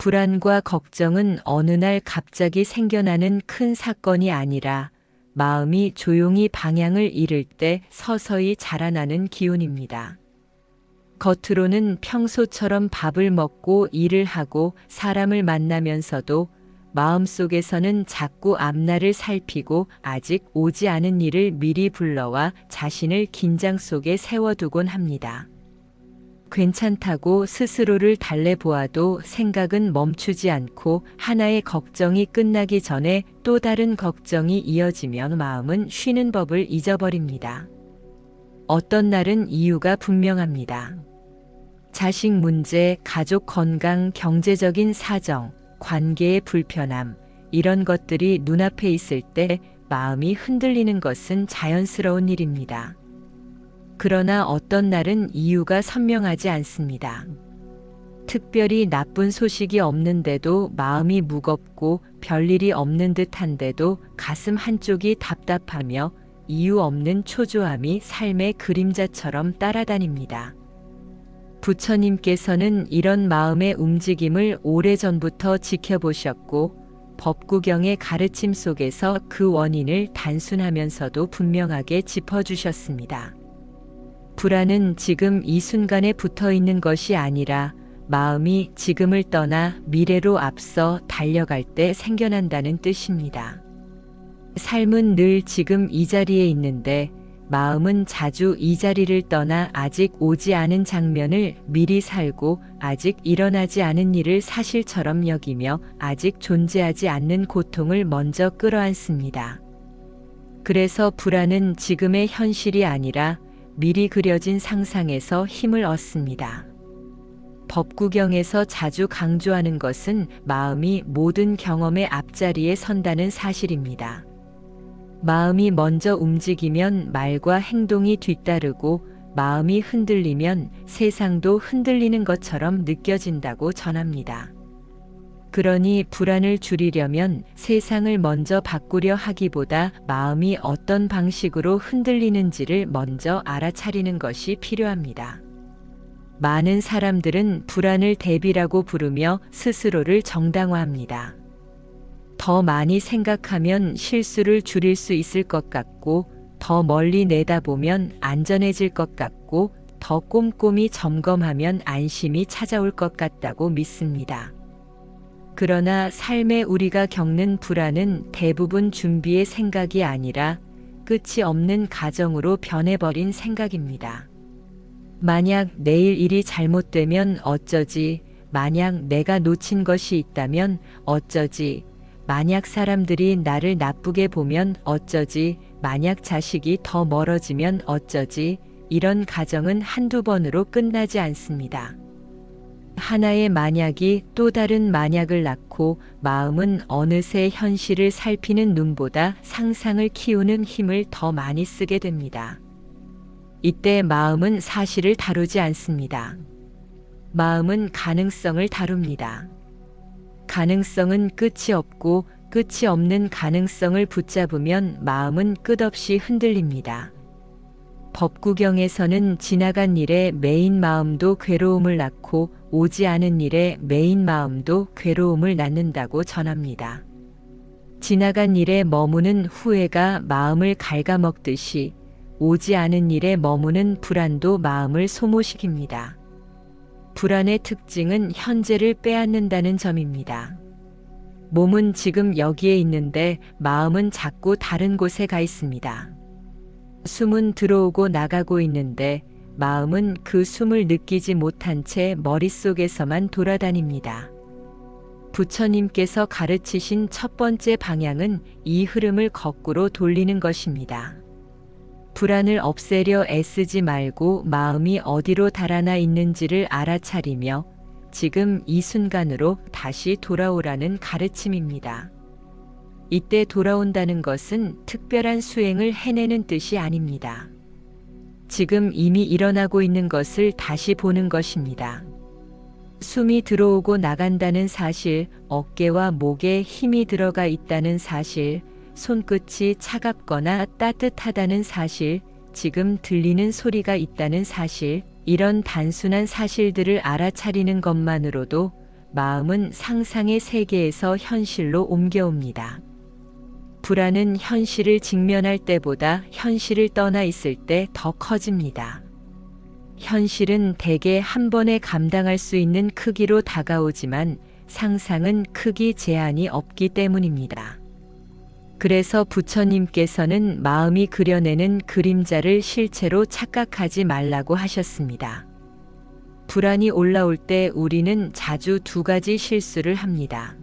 불안과 걱정은 어느 날 갑자기 생겨나는 큰 사건이 아니라 마음이 조용히 방향을 잃을 때 서서히 자라나는 기운입니다. 겉으로는 평소처럼 밥을 먹고 일을 하고 사람을 만나면서도 마음속에서는 자꾸 앞날을 살피고 아직 오지 않은 일을 미리 불러와 자신을 긴장 속에 세워두곤 합니다. 괜찮다고 스스로를 달래보아도 생각은 멈추지 않고 하나의 걱정이 끝나기 전에 또 다른 걱정이 이어지면 마음은 쉬는 법을 잊어버립니다. 어떤 날은 이유가 분명합니다. 자식 문제, 가족 건강, 경제적인 사정, 관계의 불편함, 이런 것들이 눈앞에 있을 때 마음이 흔들리는 것은 자연스러운 일입니다. 그러나 어떤 날은 이유가 선명하지 않습니다. 특별히 나쁜 소식이 없는데도 마음이 무겁고 별일이 없는 듯한데도 가슴 한쪽이 답답하며 이유 없는 초조함이 삶의 그림자처럼 따라다닙니다. 부처님께서는 이런 마음의 움직임을 오래전부터 지켜보셨고 법구경의 가르침 속에서 그 원인을 단순하면서도 분명하게 짚어주셨습니다. 불안은 지금 이 순간에 붙어 있는 것이 아니라 마음이 지금을 떠나 미래로 앞서 달려갈 때 생겨난다는 뜻입니다. 삶은 늘 지금 이 자리에 있는데 마음은 자주 이 자리를 떠나 아직 오지 않은 장면을 미리 살고 아직 일어나지 않은 일을 사실처럼 여기며 아직 존재하지 않는 고통을 먼저 끌어안습니다. 그래서 불안은 지금의 현실이 아니라 미리 그려진 상상에서 힘을 얻습니다. 법구경에서 자주 강조하는 것은 마음이 모든 경험의 앞자리에 선다는 사실입니다. 마음이 먼저 움직이면 말과 행동이 뒤따르고 마음이 흔들리면 세상도 흔들리는 것처럼 느껴진다고 전합니다. 그러니 불안을 줄이려면 세상을 먼저 바꾸려 하기보다 마음이 어떤 방식으로 흔들리는지를 먼저 알아차리는 것이 필요합니다. 많은 사람들은 불안을 대비라고 부르며 스스로를 정당화합니다. 더 많이 생각하면 실수를 줄일 수 있을 것 같고, 더 멀리 내다보면 안전해질 것 같고, 더 꼼꼼히 점검하면 안심이 찾아올 것 같다고 믿습니다. 그러나 삶에 우리가 겪는 불안은 대부분 준비의 생각이 아니라 끝이 없는 가정으로 변해버린 생각입니다. 만약 내일 일이 잘못되면 어쩌지, 만약 내가 놓친 것이 있다면 어쩌지, 만약 사람들이 나를 나쁘게 보면 어쩌지, 만약 자식이 더 멀어지면 어쩌지, 이런 가정은 한두 번으로 끝나지 않습니다. 하나의 만약이 또 다른 만약을 낳고 마음은 어느새 현실을 살피는 눈보다 상상을 키우는 힘을 더 많이 쓰게 됩니다. 이때 마음은 사실을 다루지 않습니다. 마음은 가능성을 다룹니다. 가능성은 끝이 없고 끝이 없는 가능성을 붙잡으면 마음은 끝없이 흔들립니다. 법구경에서는 지나간 일에 매인 마음도 괴로움을 낳고 오지 않은 일에 매인 마음도 괴로움을 낳는다고 전합니다. 지나간 일에 머무는 후회가 마음을 갉아먹듯이 오지 않은 일에 머무는 불안도 마음을 소모시킵니다. 불안의 특징은 현재를 빼앗는다는 점입니다. 몸은 지금 여기에 있는데 마음은 자꾸 다른 곳에 가 있습니다. 숨은 들어오고 나가고 있는데 마음은 그 숨을 느끼지 못한 채 머릿속에서만 돌아다닙니다. 부처님께서 가르치신 첫 번째 방향은 이 흐름을 거꾸로 돌리는 것입니다. 불안을 없애려 애쓰지 말고 마음이 어디로 달아나 있는지를 알아차리며 지금 이 순간으로 다시 돌아오라는 가르침입니다. 이때 돌아온다는 것은 특별한 수행을 해내는 뜻이 아닙니다. 지금 이미 일어나고 있는 것을 다시 보는 것입니다. 숨이 들어오고 나간다는 사실, 어깨와 목에 힘이 들어가 있다는 사실, 손끝이 차갑거나 따뜻하다는 사실, 지금 들리는 소리가 있다는 사실, 이런 단순한 사실들을 알아차리는 것만으로도 마음은 상상의 세계에서 현실로 옮겨옵니다. 불안은 현실을 직면할 때보다 현실을 떠나 있을 때 더 커집니다. 현실은 대개 한 번에 감당할 수 있는 크기로 다가오지만 상상은 크기 제한이 없기 때문입니다. 그래서 부처님께서는 마음이 그려내는 그림자를 실체로 착각하지 말라고 하셨습니다. 불안이 올라올 때 우리는 자주 두 가지 실수를 합니다.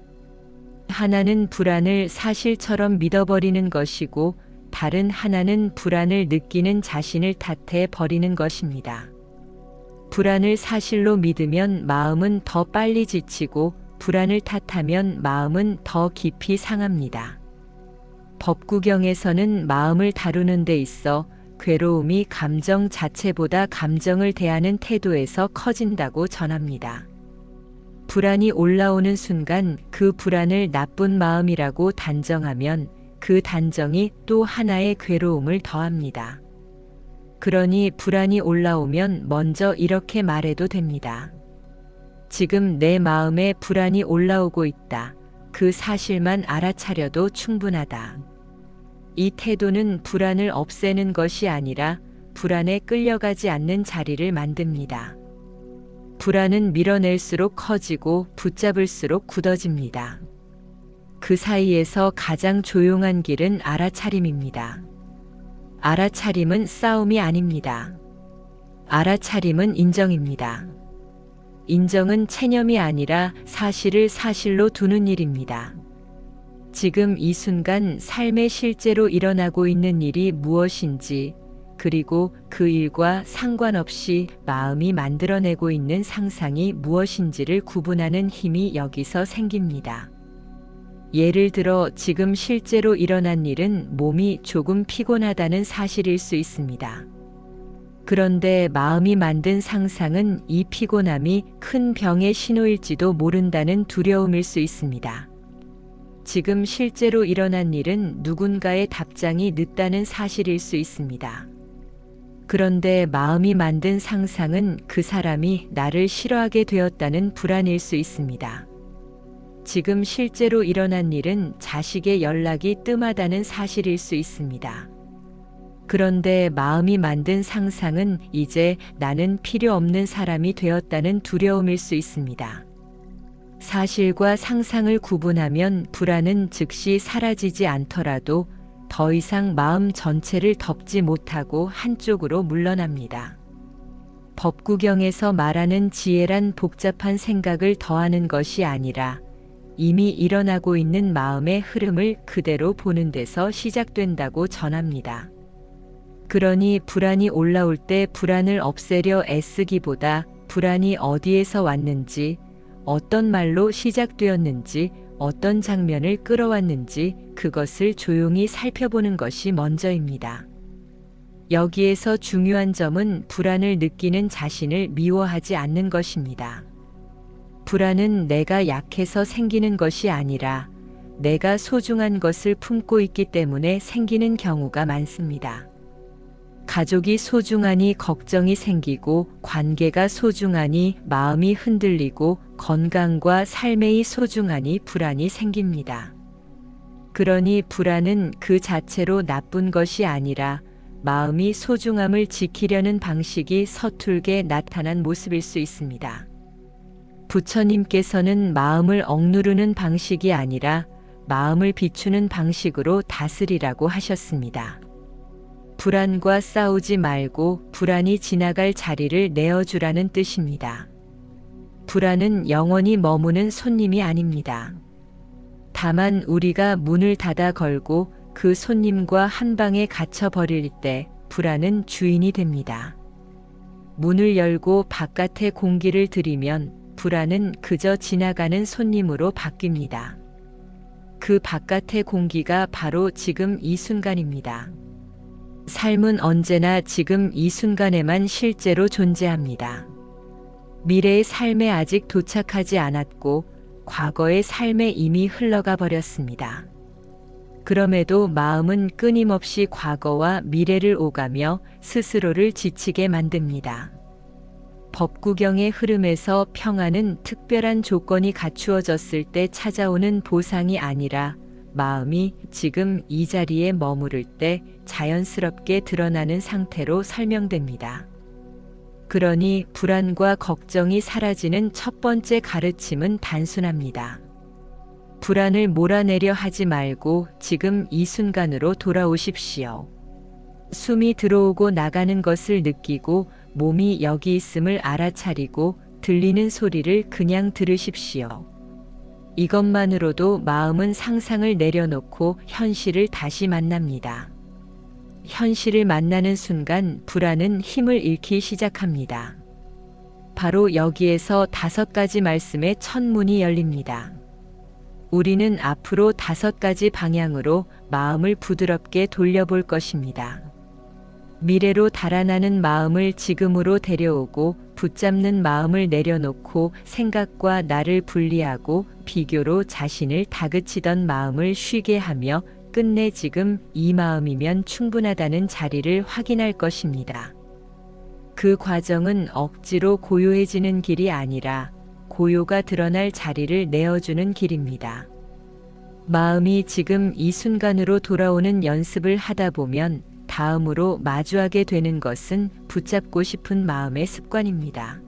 하나는 불안을 사실처럼 믿어버리는 것이고 다른 하나는 불안을 느끼는 자신을 탓해 버리는 것입니다. 불안을 사실로 믿으면 마음은 더 빨리 지치고 불안을 탓하면 마음은 더 깊이 상합니다. 법구경에서는 마음을 다루는 데 있어 괴로움이 감정 자체보다 감정을 대하는 태도에서 커진다고 전합니다. 불안이 올라오는 순간 그 불안을 나쁜 마음이라고 단정하면 그 단정이 또 하나의 괴로움을 더합니다. 그러니 불안이 올라오면 먼저 이렇게 말해도 됩니다. 지금 내 마음에 불안이 올라오고 있다. 그 사실만 알아차려도 충분하다. 이 태도는 불안을 없애는 것이 아니라 불안에 끌려가지 않는 자리를 만듭니다. 불안은 밀어낼수록 커지고 붙잡을수록 굳어집니다. 그 사이에서 가장 조용한 길은 알아차림입니다. 알아차림은 싸움이 아닙니다. 알아차림은 인정입니다. 인정은 체념이 아니라 사실을 사실로 두는 일입니다. 지금 이 순간 삶에 실제로 일어나고 있는 일이 무엇인지, 그리고 그 일과 상관없이 마음이 만들어내고 있는 상상이 무엇인지를 구분하는 힘이 여기서 생깁니다. 예를 들어 지금 실제로 일어난 일은 몸이 조금 피곤하다는 사실일 수 있습니다. 그런데 마음이 만든 상상은 이 피곤함이 큰 병의 신호일지도 모른다는 두려움일 수 있습니다. 지금 실제로 일어난 일은 누군가의 답장이 늦다는 사실일 수 있습니다. 그런데 마음이 만든 상상은 그 사람이 나를 싫어하게 되었다는 불안일 수 있습니다. 지금 실제로 일어난 일은 자식의 연락이 뜸하다는 사실일 수 있습니다. 그런데 마음이 만든 상상은 이제 나는 필요 없는 사람이 되었다는 두려움일 수 있습니다. 사실과 상상을 구분하면 불안은 즉시 사라지지 않더라도 더 이상 마음 전체를 덮지 못하고 한쪽으로 물러납니다. 법구경에서 말하는 지혜란 복잡한 생각을 더하는 것이 아니라 이미 일어나고 있는 마음의 흐름을 그대로 보는 데서 시작된다고 전합니다. 그러니 불안이 올라올 때 불안을 없애려 애쓰기보다 불안이 어디에서 왔는지, 어떤 말로 시작되었는지, 어떤 장면을 끌어왔는지 그것을 조용히 살펴보는 것이 먼저입니다. 여기에서 중요한 점은 불안을 느끼는 자신을 미워하지 않는 것입니다. 불안은 내가 약해서 생기는 것이 아니라 내가 소중한 것을 품고 있기 때문에 생기는 경우가 많습니다. 가족이 소중하니 걱정이 생기고 관계가 소중하니 마음이 흔들리고 건강과 삶의 소중하니 불안이 생깁니다. 그러니 불안은 그 자체로 나쁜 것이 아니라 마음이 소중함을 지키려는 방식이 서툴게 나타난 모습일 수 있습니다. 부처님께서는 마음을 억누르는 방식이 아니라 마음을 비추는 방식으로 다스리라고 하셨습니다. 불안과 싸우지 말고 불안이 지나갈 자리를 내어주라는 뜻입니다. 불안은 영원히 머무는 손님이 아닙니다. 다만 우리가 문을 닫아 걸고 그 손님과 한 방에 갇혀버릴 때 불안은 주인이 됩니다. 문을 열고 바깥에 공기를 들이면 불안은 그저 지나가는 손님으로 바뀝니다. 그 바깥의 공기가 바로 지금 이 순간입니다. 삶은 언제나 지금 이 순간에만 실제로 존재합니다. 미래의 삶에 아직 도착하지 않았고 과거의 삶에 이미 흘러가 버렸습니다. 그럼에도 마음은 끊임없이 과거와 미래를 오가며 스스로를 지치게 만듭니다. 법구경의 흐름에서 평안은 특별한 조건이 갖추어졌을 때 찾아오는 보상이 아니라 마음이 지금 이 자리에 머무를 때 자연스럽게 드러나는 상태로 설명됩니다. 그러니 불안과 걱정이 사라지는 첫 번째 가르침은 단순합니다. 불안을 몰아내려 하지 말고 지금 이 순간으로 돌아오십시오. 숨이 들어오고 나가는 것을 느끼고 몸이 여기 있음을 알아차리고 들리는 소리를 그냥 들으십시오. 이것만으로도 마음은 상상을 내려놓고 현실을 다시 만납니다. 현실을 만나는 순간 불안은 힘을 잃기 시작합니다. 바로 여기에서 5가지 말씀의 첫 문이 열립니다. 우리는 앞으로 5가지 방향으로 마음을 부드럽게 돌려볼 것입니다. 미래로 달아나는 마음을 지금으로 데려오고 붙잡는 마음을 내려놓고 생각과 나를 분리하고 비교로 자신을 다그치던 마음을 쉬게 하며 끝내 지금 이 마음이면 충분하다는 자리를 확인할 것입니다. 그 과정은 억지로 고요해지는 길이 아니라 고요가 드러날 자리를 내어주는 길입니다. 마음이 지금 이 순간으로 돌아오는 연습을 하다 보면 다음으로 마주하게 되는 것은 붙잡고 싶은 마음의 습관입니다.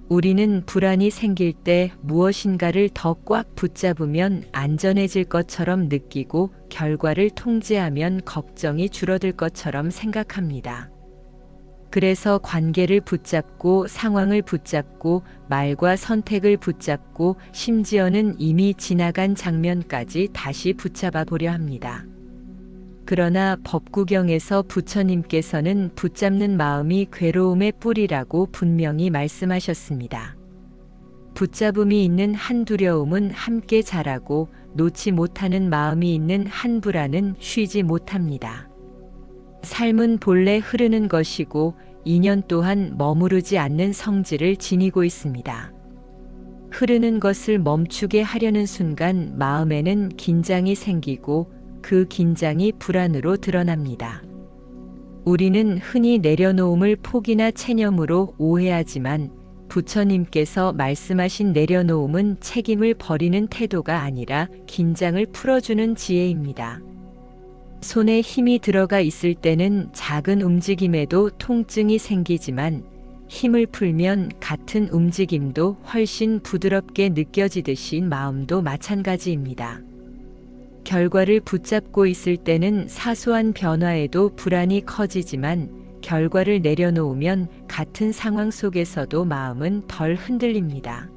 우리는 불안이 생길 때 무엇인가를 더 꽉 붙잡으면 안전해질 것처럼 느끼고 결과를 통제하면 걱정이 줄어들 것처럼 생각합니다. 그래서 관계를 붙잡고 상황을 붙잡고 말과 선택을 붙잡고 심지어는 이미 지나간 장면까지 다시 붙잡아 보려 합니다. 그러나 법구경에서 부처님께서는 붙잡는 마음이 괴로움의 뿌리라고 분명히 말씀하셨습니다. 붙잡음이 있는 한 두려움은 함께 자라고 놓지 못하는 마음이 있는 한 불안은 쉬지 못합니다. 삶은 본래 흐르는 것이고 인연 또한 머무르지 않는 성질을 지니고 있습니다. 흐르는 것을 멈추게 하려는 순간 마음에는 긴장이 생기고 그 긴장이 불안으로 드러납니다. 우리는 흔히 내려놓음을 폭이나 체념으로 오해하지만 부처님께서 말씀하신 내려놓음은 책임을 버리는 태도가 아니라 긴장을 풀어주는 지혜입니다. 손에 힘이 들어가 있을 때는 작은 움직임에도 통증이 생기지만 힘을 풀면 같은 움직임도 훨씬 부드럽게 느껴지듯이 마음도 마찬가지입니다. 결과를 붙잡고 있을 때는 사소한 변화에도 불안이 커지지만 결과를 내려놓으면 같은 상황 속에서도 마음은 덜 흔들립니다.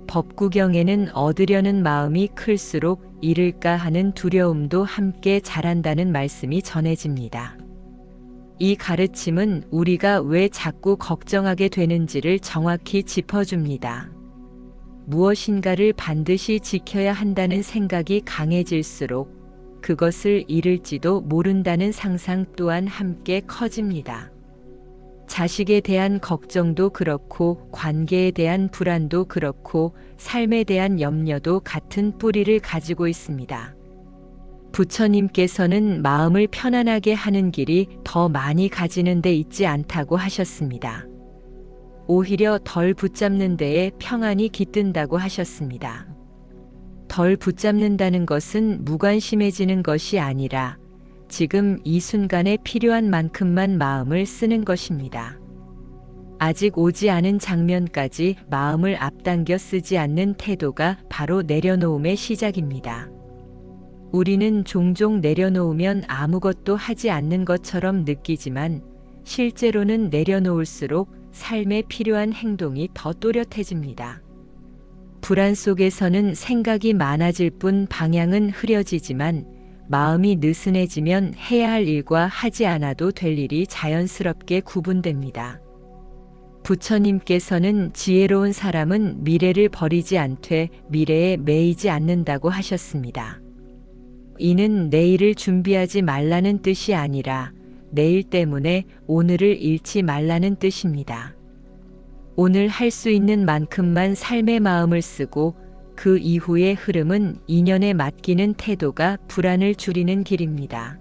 법구경에는 얻으려는 마음이 클수록 잃을까 하는 두려움도 함께 자란다는 말씀이 전해집니다. 이 가르침은 우리가 왜 자꾸 걱정하게 되는지를 정확히 짚어줍니다. 무엇인가를 반드시 지켜야 한다는 생각이 강해질수록 그것을 잃을지도 모른다는 상상 또한 함께 커집니다. 자식에 대한 걱정도 그렇고 관계에 대한 불안도 그렇고 삶에 대한 염려도 같은 뿌리를 가지고 있습니다. 부처님께서는 마음을 편안하게 하는 길이 더 많이 가지는 데 있지 않다고 하셨습니다. 오히려 덜 붙잡는 데에 평안이 깃든다고 하셨습니다. 덜 붙잡는다는 것은 무관심해지는 것이 아니라 지금 이 순간에 필요한 만큼만 마음을 쓰는 것입니다. 아직 오지 않은 장면까지 마음을 앞당겨 쓰지 않는 태도가 바로 내려놓음의 시작입니다. 우리는 종종 내려놓으면 아무것도 하지 않는 것처럼 느끼지만 실제로는 내려놓을수록 삶에 필요한 행동이 더 또렷해집니다. 불안 속에서는 생각이 많아질 뿐 방향은 흐려지지만 마음이 느슨해지면 해야 할 일과 하지 않아도 될 일이 자연스럽게 구분됩니다. 부처님께서는 지혜로운 사람은 미래를 버리지 않되 미래에 매이지 않는다고 하셨습니다. 이는 내일을 준비하지 말라는 뜻이 아니라 내일 때문에 오늘을 잃지 말라는 뜻입니다. 오늘 할 수 있는 만큼만 삶의 마음을 쓰고 그 이후의 흐름은 인연에 맡기는 태도가 불안을 줄이는 길입니다.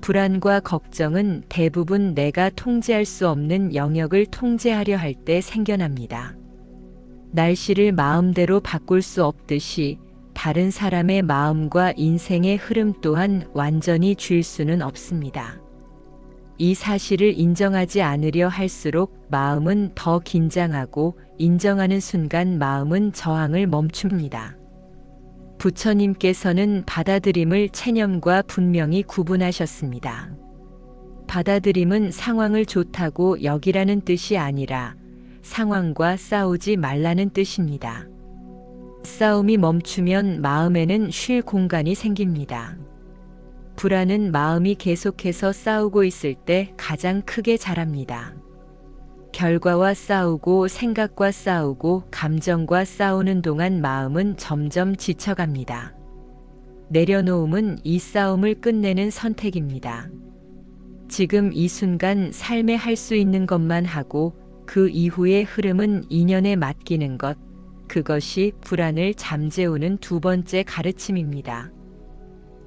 불안과 걱정은 대부분 내가 통제할 수 없는 영역을 통제하려 할 때 생겨납니다. 날씨를 마음대로 바꿀 수 없듯이 다른 사람의 마음과 인생의 흐름 또한 완전히 쥘 수는 없습니다. 이 사실을 인정하지 않으려 할수록 마음은 더 긴장하고 인정하는 순간 마음은 저항을 멈춥니다. 부처님께서는 받아들임을 체념과 분명히 구분하셨습니다. 받아들임은 상황을 좋다고 여기라는 뜻이 아니라 상황과 싸우지 말라는 뜻입니다. 싸움이 멈추면 마음에는 쉴 공간이 생깁니다. 불안은 마음이 계속해서 싸우고 있을 때 가장 크게 자랍니다. 결과와 싸우고 생각과 싸우고 감정과 싸우는 동안 마음은 점점 지쳐갑니다. 내려놓음은 이 싸움을 끝내는 선택입니다. 지금 이 순간 삶에 할 수 있는 것만 하고 그 이후의 흐름은 인연에 맡기는 것, 그것이 불안을 잠재우는 두 번째 가르침입니다.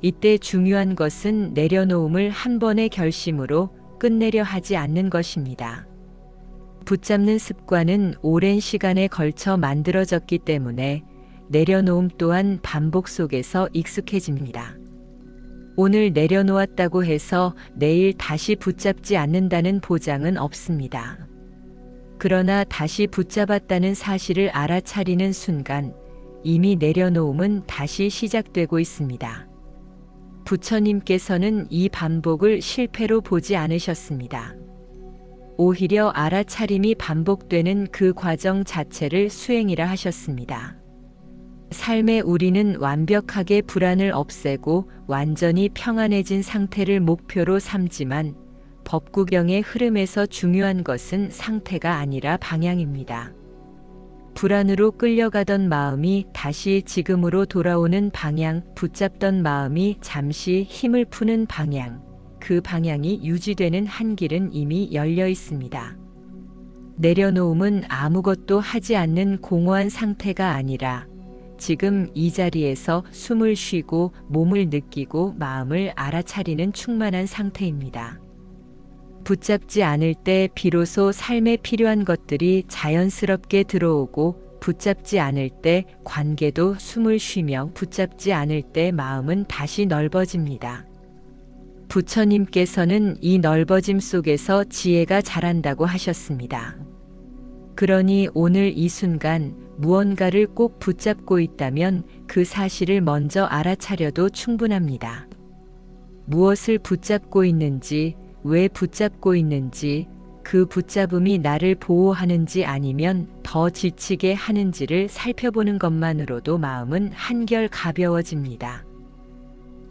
이때 중요한 것은 내려놓음을 한 번의 결심으로 끝내려 하지 않는 것입니다. 붙잡는 습관은 오랜 시간에 걸쳐 만들어졌기 때문에 내려놓음 또한 반복 속에서 익숙해집니다. 오늘 내려놓았다고 해서 내일 다시 붙잡지 않는다는 보장은 없습니다. 그러나 다시 붙잡았다는 사실을 알아차리는 순간 이미 내려놓음은 다시 시작되고 있습니다. 부처님께서는 이 반복을 실패로 보지 않으셨습니다. 오히려 알아차림이 반복되는 그 과정 자체를 수행이라 하셨습니다. 삶의 우리는 완벽하게 불안을 없애고 완전히 평안해진 상태를 목표로 삼지만 법구경의 흐름에서 중요한 것은 상태가 아니라 방향입니다. 불안으로 끌려가던 마음이 다시 지금으로 돌아오는 방향, 붙잡던 마음이 잠시 힘을 푸는 방향, 그 방향이 유지되는 한 길은 이미 열려 있습니다. 내려놓음은 아무것도 하지 않는 공허한 상태가 아니라 지금 이 자리에서 숨을 쉬고 몸을 느끼고 마음을 알아차리는 충만한 상태입니다. 붙잡지 않을 때 비로소 삶에 필요한 것들이 자연스럽게 들어오고 붙잡지 않을 때 관계도 숨을 쉬며 붙잡지 않을 때 마음은 다시 넓어집니다. 부처님께서는 이 넓어짐 속에서 지혜가 자란다고 하셨습니다. 그러니 오늘 이 순간 무언가를 꼭 붙잡고 있다면 그 사실을 먼저 알아차려도 충분합니다. 무엇을 붙잡고 있는지, 왜 붙잡고 있는지, 그 붙잡음이 나를 보호하는지 아니면 더 지치게 하는지를 살펴보는 것만으로도 마음은 한결 가벼워집니다.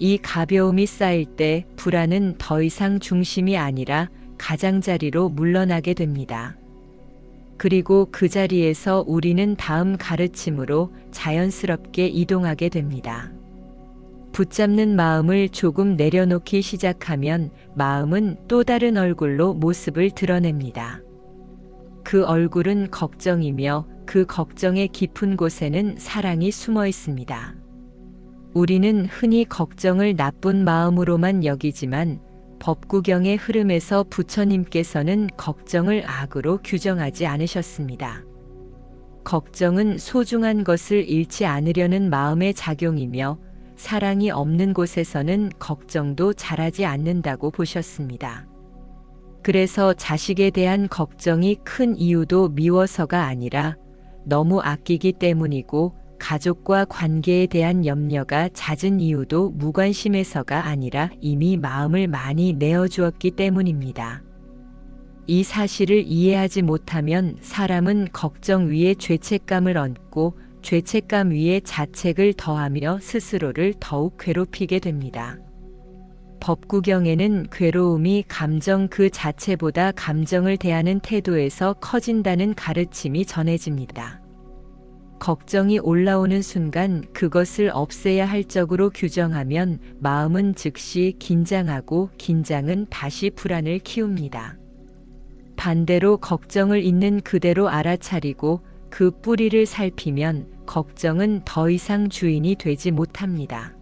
이 가벼움이 쌓일 때 불안은 더 이상 중심이 아니라 가장자리로 물러나게 됩니다. 그리고 그 자리에서 우리는 다음 가르침으로 자연스럽게 이동하게 됩니다. 붙잡는 마음을 조금 내려놓기 시작하면 마음은 또 다른 얼굴로 모습을 드러냅니다. 그 얼굴은 걱정이며 그 걱정의 깊은 곳에는 사랑이 숨어 있습니다. 우리는 흔히 걱정을 나쁜 마음으로만 여기지만 법구경의 흐름에서 부처님께서는 걱정을 악으로 규정하지 않으셨습니다. 걱정은 소중한 것을 잃지 않으려는 마음의 작용이며 사랑이 없는 곳에서는 걱정도 자라지 않는다고 보셨습니다. 그래서 자식에 대한 걱정이 큰 이유도 미워서가 아니라 너무 아끼기 때문이고 가족과 관계에 대한 염려가 잦은 이유도 무관심해서가 아니라 이미 마음을 많이 내어주었기 때문입니다. 이 사실을 이해하지 못하면 사람은 걱정 위에 죄책감을 얹고 죄책감 위에 자책을 더하며 스스로를 더욱 괴롭히게 됩니다. 법구경에는 괴로움이 감정 그 자체보다 감정을 대하는 태도에서 커진다는 가르침이 전해집니다. 걱정이 올라오는 순간 그것을 없애야 할 적으로 규정하면 마음은 즉시 긴장하고 긴장은 다시 불안을 키웁니다. 반대로 걱정을 있는 그대로 알아차리고 그 뿌리를 살피면 걱정은 더 이상 주인이 되지 못합니다.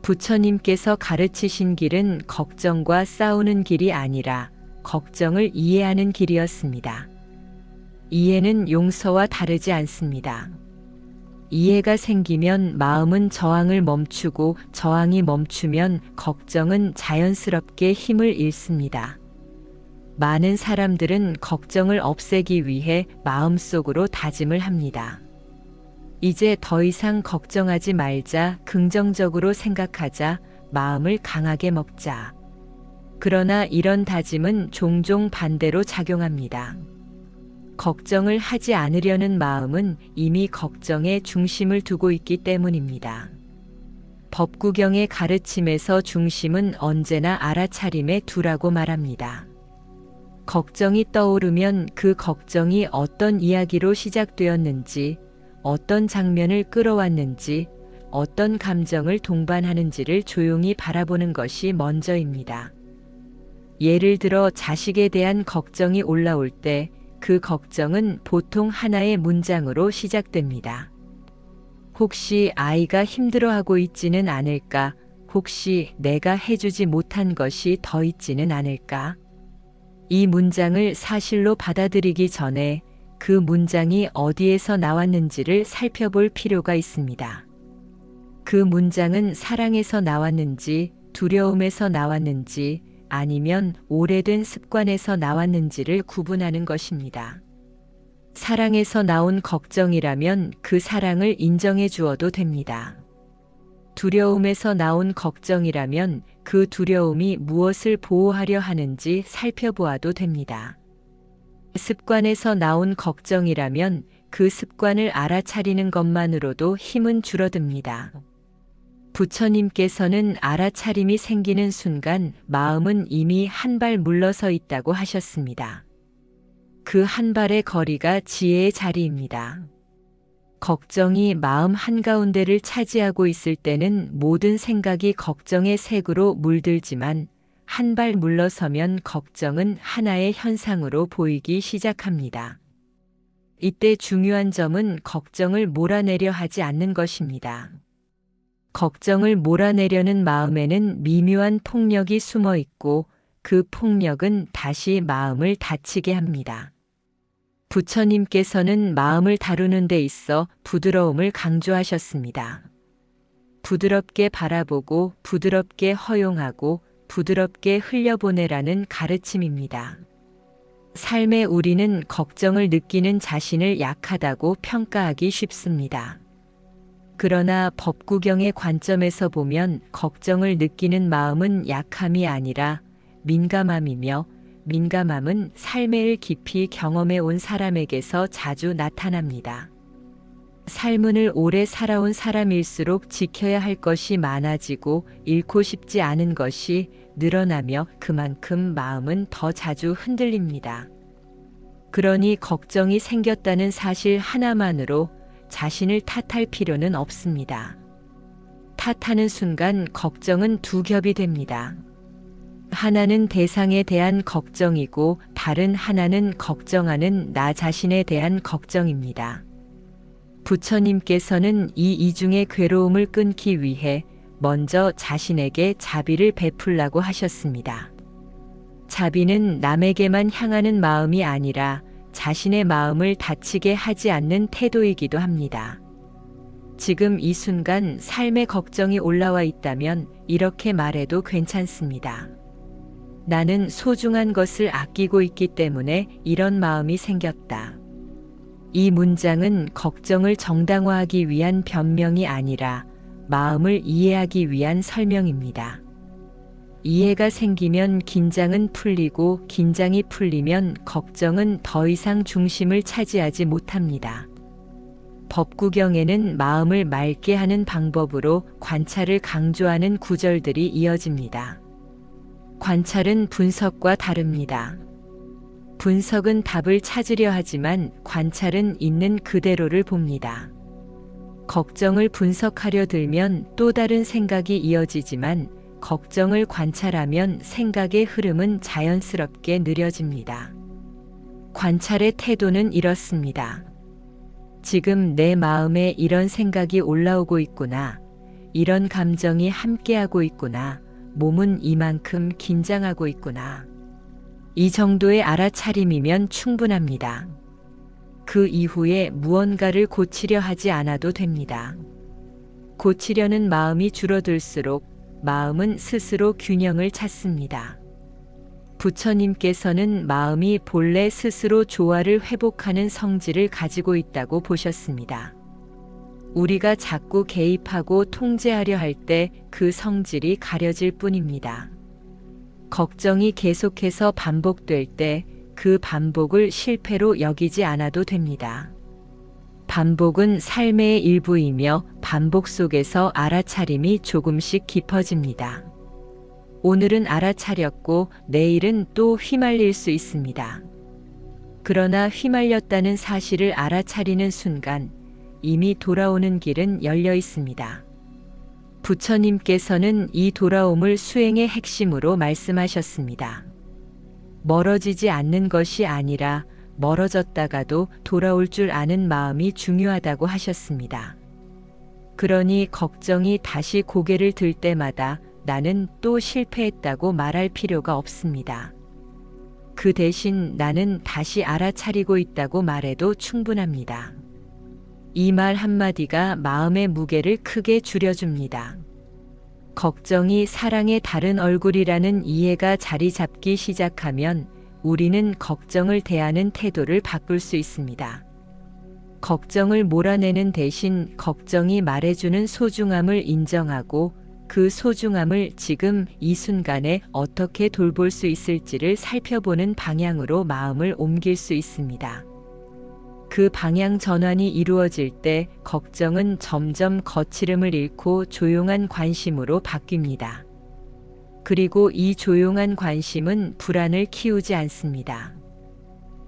부처님께서 가르치신 길은 걱정과 싸우는 길이 아니라 걱정을 이해하는 길이었습니다. 이해는 용서와 다르지 않습니다. 이해가 생기면 마음은 저항을 멈추고 저항이 멈추면 걱정은 자연스럽게 힘을 잃습니다. 많은 사람들은 걱정을 없애기 위해 마음속으로 다짐을 합니다. 이제 더 이상 걱정하지 말자, 긍정적으로 생각하자, 마음을 강하게 먹자. 그러나 이런 다짐은 종종 반대로 작용합니다. 걱정을 하지 않으려는 마음은 이미 걱정에 중심을 두고 있기 때문입니다. 법구경의 가르침에서 중심은 언제나 알아차림에 두라고 말합니다. 걱정이 떠오르면 그 걱정이 어떤 이야기로 시작되었는지, 어떤 장면을 끌어왔는지, 어떤 감정을 동반하는지를 조용히 바라보는 것이 먼저입니다. 예를 들어 자식에 대한 걱정이 올라올 때 그 걱정은 보통 하나의 문장으로 시작됩니다. 혹시 아이가 힘들어하고 있지는 않을까? 혹시 내가 해주지 못한 것이 더 있지는 않을까? 이 문장을 사실로 받아들이기 전에 그 문장이 어디에서 나왔는지를 살펴볼 필요가 있습니다. 그 문장은 사랑에서 나왔는지, 두려움에서 나왔는지, 아니면 오래된 습관에서 나왔는지를 구분하는 것입니다. 사랑에서 나온 걱정이라면 그 사랑을 인정해 주어도 됩니다. 두려움에서 나온 걱정이라면 그 두려움이 무엇을 보호하려 하는지 살펴보아도 됩니다. 습관에서 나온 걱정이라면 그 습관을 알아차리는 것만으로도 힘은 줄어듭니다. 부처님께서는 알아차림이 생기는 순간 마음은 이미 한 발 물러서 있다고 하셨습니다. 그 한 발의 거리가 지혜의 자리입니다. 걱정이 마음 한가운데를 차지하고 있을 때는 모든 생각이 걱정의 색으로 물들지만 한 발 물러서면 걱정은 하나의 현상으로 보이기 시작합니다. 이때 중요한 점은 걱정을 몰아내려 하지 않는 것입니다. 걱정을 몰아내려는 마음에는 미묘한 폭력이 숨어 있고 그 폭력은 다시 마음을 다치게 합니다. 부처님께서는 마음을 다루는 데 있어 부드러움을 강조하셨습니다. 부드럽게 바라보고 부드럽게 허용하고 부드럽게 흘려보내라는 가르침입니다. 삶의 우리는 걱정을 느끼는 자신을 약하다고 평가하기 쉽습니다. 그러나 법구경의 관점에서 보면 걱정을 느끼는 마음은 약함이 아니라 민감함이며 민감함은 삶을 깊이 경험해 온 사람에게서 자주 나타납니다. 삶을 오래 살아온 사람일수록 지켜야 할 것이 많아지고 잃고 싶지 않은 것이 늘어나며 그만큼 마음은 더 자주 흔들립니다. 그러니 걱정이 생겼다는 사실 하나만으로 자신을 탓할 필요는 없습니다. 탓하는 순간 걱정은 두 겹이 됩니다. 하나는 대상에 대한 걱정이고 다른 하나는 걱정하는 나 자신에 대한 걱정입니다. 부처님께서는 이 이중의 괴로움을 끊기 위해 먼저 자신에게 자비를 베풀라고 하셨습니다. 자비는 남에게만 향하는 마음이 아니라 자신의 마음을 다치게 하지 않는 태도이기도 합니다. 지금 이 순간 삶의 걱정이 올라와 있다면 이렇게 말해도 괜찮습니다. 나는 소중한 것을 아끼고 있기 때문에 이런 마음이 생겼다. 이 문장은 걱정을 정당화하기 위한 변명이 아니라 마음을 이해하기 위한 설명입니다. 이해가 생기면 긴장은 풀리고 긴장이 풀리면 걱정은 더 이상 중심을 차지하지 못합니다. 법구경에는 마음을 맑게 하는 방법으로 관찰을 강조하는 구절들이 이어집니다. 관찰은 분석과 다릅니다. 분석은 답을 찾으려 하지만 관찰은 있는 그대로를 봅니다. 걱정을 분석하려 들면 또 다른 생각이 이어지지만 걱정을 관찰하면 생각의 흐름은 자연스럽게 느려집니다. 관찰의 태도는 이렇습니다. 지금 내 마음에 이런 생각이 올라오고 있구나. 이런 감정이 함께하고 있구나. 몸은 이만큼 긴장하고 있구나. 이 정도의 알아차림이면 충분합니다. 그 이후에 무언가를 고치려 하지 않아도 됩니다. 고치려는 마음이 줄어들수록 마음은 스스로 균형을 찾습니다. 부처님께서는 마음이 본래 스스로 조화를 회복하는 성질을 가지고 있다고 보셨습니다. 우리가 자꾸 개입하고 통제하려 할 때 그 성질이 가려질 뿐입니다. 걱정이 계속해서 반복될 때 그 반복을 실패로 여기지 않아도 됩니다. 반복은 삶의 일부이며 반복 속에서 알아차림이 조금씩 깊어집니다. 오늘은 알아차렸고 내일은 또 휘말릴 수 있습니다. 그러나 휘말렸다는 사실을 알아차리는 순간 이미 돌아오는 길은 열려 있습니다. 부처님께서는 이 돌아옴을 수행의 핵심으로 말씀하셨습니다. 멀어지지 않는 것이 아니라 멀어졌다가도 돌아올 줄 아는 마음이 중요하다고 하셨습니다. 그러니 걱정이 다시 고개를 들 때마다 나는 또 실패했다고 말할 필요가 없습니다. 그 대신 나는 다시 알아차리고 있다고 말해도 충분합니다. 이 말 한마디가 마음의 무게를 크게 줄여줍니다. 걱정이 사랑의 다른 얼굴이라는 이해가 자리 잡기 시작하면 우리는 걱정을 대하는 태도를 바꿀 수 있습니다. 걱정을 몰아내는 대신 걱정이 말해주는 소중함을 인정하고 그 소중함을 지금 이 순간에 어떻게 돌볼 수 있을지를 살펴보는 방향으로 마음을 옮길 수 있습니다. 그 방향 전환이 이루어질 때 걱정은 점점 거칠음을 잃고 조용한 관심으로 바뀝니다. 그리고 이 조용한 관심은 불안을 키우지 않습니다.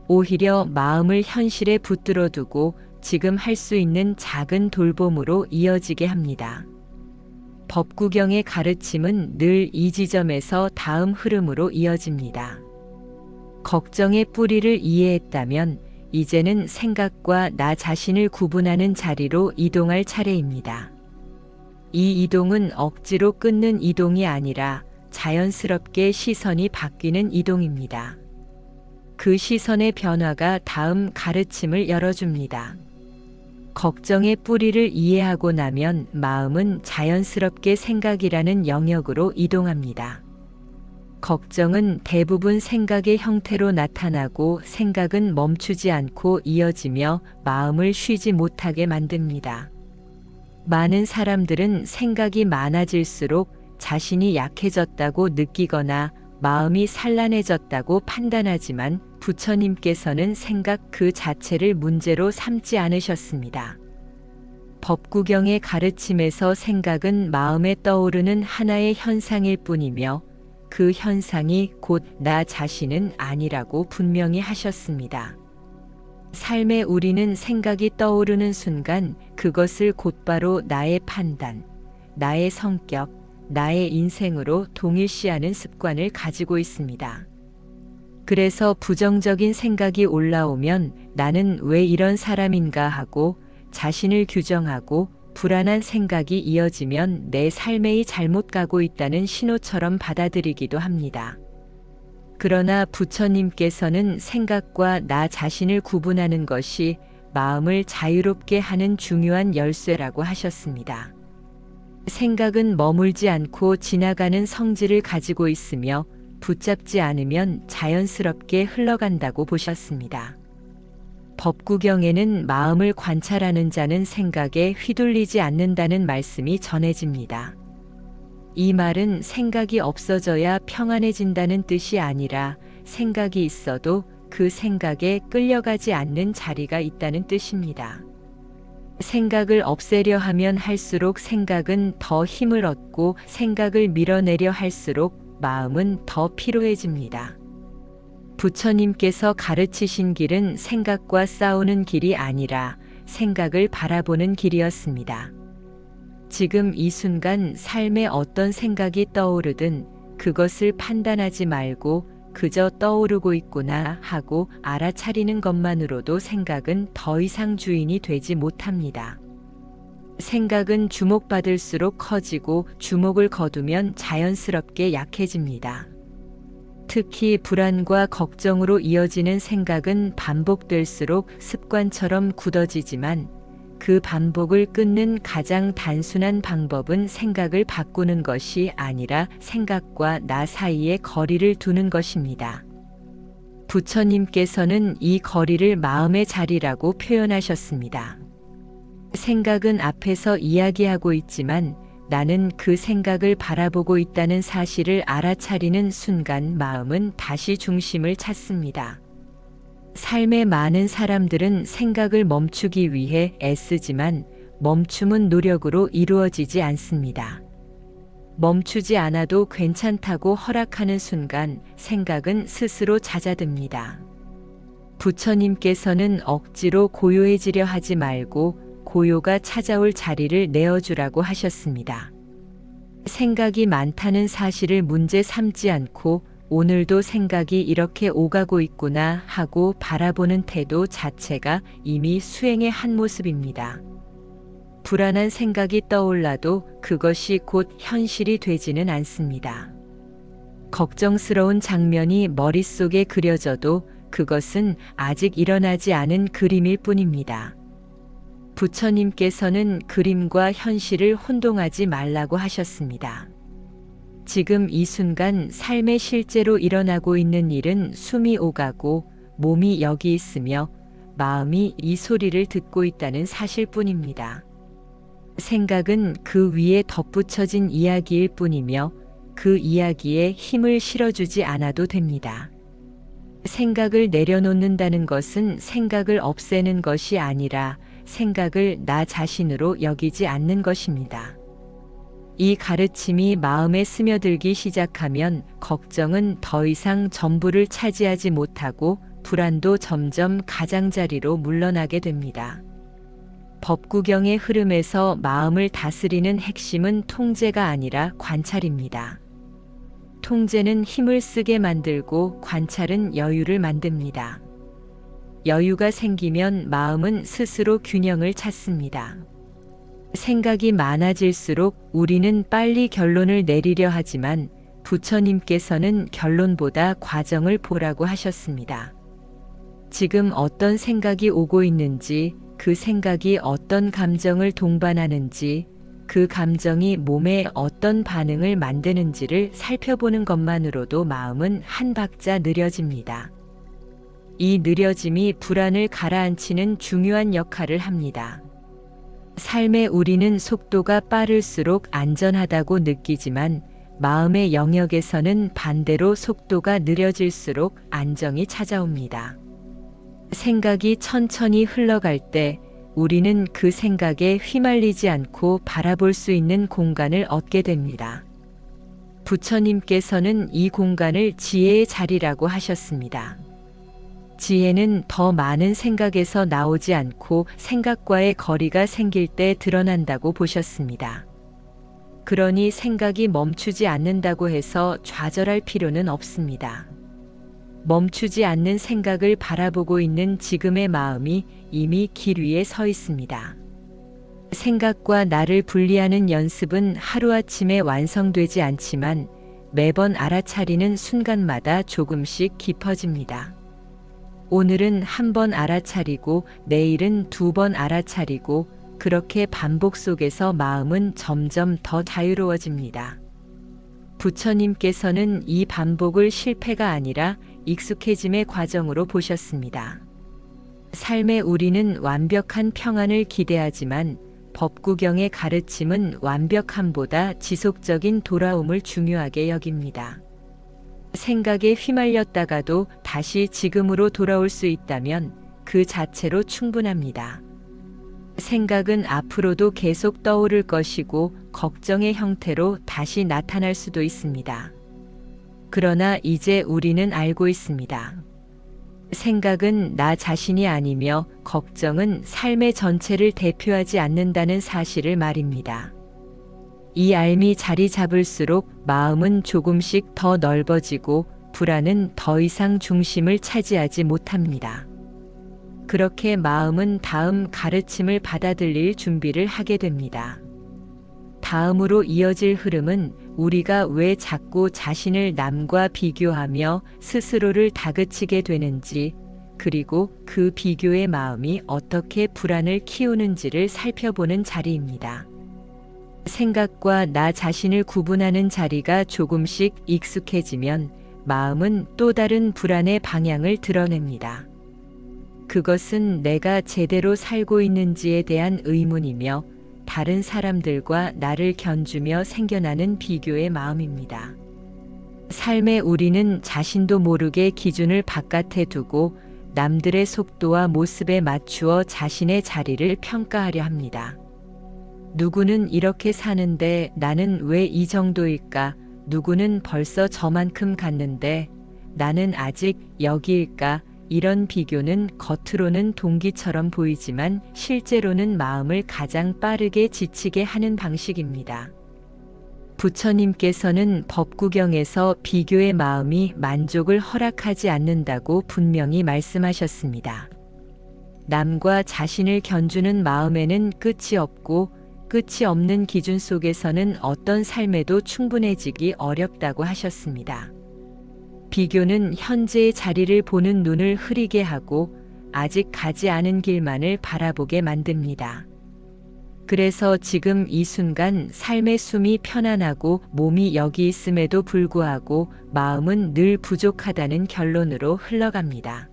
오히려 마음을 현실에 붙들어 두고 지금 할 수 있는 작은 돌봄으로 이어지게 합니다. 법구경의 가르침은 늘 이 지점에서 다음 흐름으로 이어집니다. 걱정의 뿌리를 이해했다면 이제는 생각과 나 자신을 구분하는 자리로 이동할 차례입니다. 이 이동은 억지로 끊는 이동이 아니라 자연스럽게 시선이 바뀌는 이동입니다. 그 시선의 변화가 다음 가르침을 열어줍니다. 걱정의 뿌리를 이해하고 나면 마음은 자연스럽게 생각이라는 영역으로 이동합니다. 걱정은 대부분 생각의 형태로 나타나고 생각은 멈추지 않고 이어지며 마음을 쉬지 못하게 만듭니다. 많은 사람들은 생각이 많아질수록 자신이 약해졌다고 느끼거나 마음이 산란해졌다고 판단하지만 부처님께서는 생각 그 자체를 문제로 삼지 않으셨습니다. 법구경의 가르침에서 생각은 마음에 떠오르는 하나의 현상일 뿐이며 그 현상이 곧 나 자신은 아니라고 분명히 하셨습니다. 삶에 우리는 생각이 떠오르는 순간 그것을 곧바로 나의 판단, 나의 성격, 나의 인생으로 동일시하는 습관을 가지고 있습니다. 그래서 부정적인 생각이 올라오면 나는 왜 이런 사람인가 하고 자신을 규정하고 불안한 생각이 이어지면 내 삶의 잘못 가고 있다는 신호처럼 받아들이기도 합니다. 그러나 부처님께서는 생각과 나 자신을 구분하는 것이 마음을 자유롭게 하는 중요한 열쇠라고 하셨습니다. 생각은 머물지 않고 지나가는 성질을 가지고 있으며 붙잡지 않으면 자연스럽게 흘러간다고 보셨습니다. 법구경에는 마음을 관찰하는 자는 생각에 휘둘리지 않는다는 말씀이 전해집니다. 이 말은 생각이 없어져야 평안해진다는 뜻이 아니라 생각이 있어도 그 생각에 끌려가지 않는 자리가 있다는 뜻입니다. 생각을 없애려 하면 할수록 생각은 더 힘을 얻고 생각을 밀어내려 할수록 마음은 더 피로해집니다. 부처님께서 가르치신 길은 생각과 싸우는 길이 아니라 생각을 바라보는 길이었습니다. 지금 이 순간 삶에 어떤 생각이 떠오르든 그것을 판단하지 말고 그저 떠오르고 있구나 하고 알아차리는 것만으로도 생각은 더 이상 주인이 되지 못합니다. 생각은 주목받을수록 커지고 주목을 거두면 자연스럽게 약해집니다. 특히 불안과 걱정으로 이어지는 생각은 반복될수록 습관처럼 굳어지지만 그 반복을 끊는 가장 단순한 방법은 생각을 바꾸는 것이 아니라 생각과 나 사이에 거리를 두는 것입니다. 부처님께서는 이 거리를 마음의 자리라고 표현하셨습니다. 생각은 앞에서 이야기하고 있지만 나는 그 생각을 바라보고 있다는 사실을 알아차리는 순간 마음은 다시 중심을 찾습니다. 삶의 많은 사람들은 생각을 멈추기 위해 애쓰지만 멈춤은 노력으로 이루어지지 않습니다. 멈추지 않아도 괜찮다고 허락하는 순간 생각은 스스로 잦아듭니다. 부처님께서는 억지로 고요해지려 하지 말고 고요가 찾아올 자리를 내어주라고 하셨습니다. 생각이 많다는 사실을 문제 삼지 않고 오늘도 생각이 이렇게 오가고 있구나 하고 바라보는 태도 자체가 이미 수행의 한 모습입니다. 불안한 생각이 떠올라도 그것이 곧 현실이 되지는 않습니다. 걱정스러운 장면이 머릿속에 그려져도 그것은 아직 일어나지 않은 그림일 뿐입니다. 부처님께서는 그림과 현실을 혼동하지 말라고 하셨습니다. 지금 이 순간 삶에 실제로 일어나고 있는 일은 숨이 오가고 몸이 여기 있으며 마음이 이 소리를 듣고 있다는 사실뿐입니다. 생각은 그 위에 덧붙여진 이야기일 뿐이며 그 이야기에 힘을 실어주지 않아도 됩니다. 생각을 내려놓는다는 것은 생각을 없애는 것이 아니라 생각을 나 자신으로 여기지 않는 것입니다. 이 가르침이 마음에 스며들기 시작하면 걱정은 더 이상 전부를 차지하지 못하고 불안도 점점 가장자리로 물러나게 됩니다. 법구경의 흐름에서 마음을 다스리는 핵심은 통제가 아니라 관찰입니다. 통제는 힘을 쓰게 만들고 관찰은 여유를 만듭니다. 여유가 생기면 마음은 스스로 균형을 찾습니다. 생각이 많아질수록 우리는 빨리 결론을 내리려 하지만 부처님께서는 결론보다 과정을 보라고 하셨습니다. 지금 어떤 생각이 오고 있는지, 그 생각이 어떤 감정을 동반하는지, 그 감정이 몸에 어떤 반응을 만드는지를 살펴보는 것만으로도 마음은 한 박자 느려집니다. 이 느려짐이 불안을 가라앉히는 중요한 역할을 합니다. 삶의 우리는 속도가 빠를수록 안전하다고 느끼지만 마음의 영역에서는 반대로 속도가 느려질수록 안정이 찾아옵니다. 생각이 천천히 흘러갈 때 우리는 그 생각에 휘말리지 않고 바라볼 수 있는 공간을 얻게 됩니다. 부처님께서는 이 공간을 지혜의 자리라고 하셨습니다. 지혜는 더 많은 생각에서 나오지 않고 생각과의 거리가 생길 때 드러난다고 보셨습니다. 그러니 생각이 멈추지 않는다고 해서 좌절할 필요는 없습니다. 멈추지 않는 생각을 바라보고 있는 지금의 마음이 이미 길 위에 서 있습니다. 생각과 나를 분리하는 연습은 하루아침에 완성되지 않지만 매번 알아차리는 순간마다 조금씩 깊어집니다. 오늘은 한 번 알아차리고 내일은 2번 알아차리고 그렇게 반복 속에서 마음은 점점 더 자유로워집니다. 부처님께서는 이 반복을 실패가 아니라 익숙해짐의 과정으로 보셨습니다. 삶의 우리는 완벽한 평안을 기대하지만 법구경의 가르침은 완벽함보다 지속적인 돌아옴을 중요하게 여깁니다. 생각에 휘말렸다가도 다시 지금으로 돌아올 수 있다면 그 자체로 충분합니다. 생각은 앞으로도 계속 떠오를 것이고 걱정의 형태로 다시 나타날 수도 있습니다. 그러나 이제 우리는 알고 있습니다. 생각은 나 자신이 아니며 걱정은 삶의 전체를 대표하지 않는다는 사실을 말입니다. 이 알미 자리 잡을수록 마음은 조금씩 더 넓어지고 불안은 더 이상 중심을 차지하지 못합니다. 그렇게 마음은 다음 가르침을 받아들일 준비를 하게 됩니다. 다음으로 이어질 흐름은 우리가 왜 자꾸 자신을 남과 비교하며 스스로를 다그치게 되는지, 그리고 그 비교의 마음이 어떻게 불안을 키우는지를 살펴보는 자리입니다. 생각과 나 자신을 구분하는 자리가 조금씩 익숙해지면 마음은 또 다른 불안의 방향을 드러냅니다. 그것은 내가 제대로 살고 있는지에 대한 의문이며 다른 사람들과 나를 견주며 생겨나는 비교의 마음입니다. 삶의 우리는 자신도 모르게 기준을 바깥에 두고 남들의 속도와 모습에 맞추어 자신의 자리를 평가하려 합니다. 누구는 이렇게 사는데 나는 왜 이 정도일까? 누구는 벌써 저만큼 갔는데 나는 아직 여기일까? 이런 비교는 겉으로는 동기처럼 보이지만 실제로는 마음을 가장 빠르게 지치게 하는 방식입니다. 부처님께서는 법구경에서 비교의 마음이 만족을 허락하지 않는다고 분명히 말씀하셨습니다. 남과 자신을 견주는 마음에는 끝이 없고 끝이 없는 기준 속에서는 어떤 삶에도 충분해지기 어렵다고 하셨습니다. 비교는 현재의 자리를 보는 눈을 흐리게 하고 아직 가지 않은 길만을 바라보게 만듭니다. 그래서 지금 이 순간 삶의 숨이 편안하고 몸이 여기 있음에도 불구하고 마음은 늘 부족하다는 결론으로 흘러갑니다.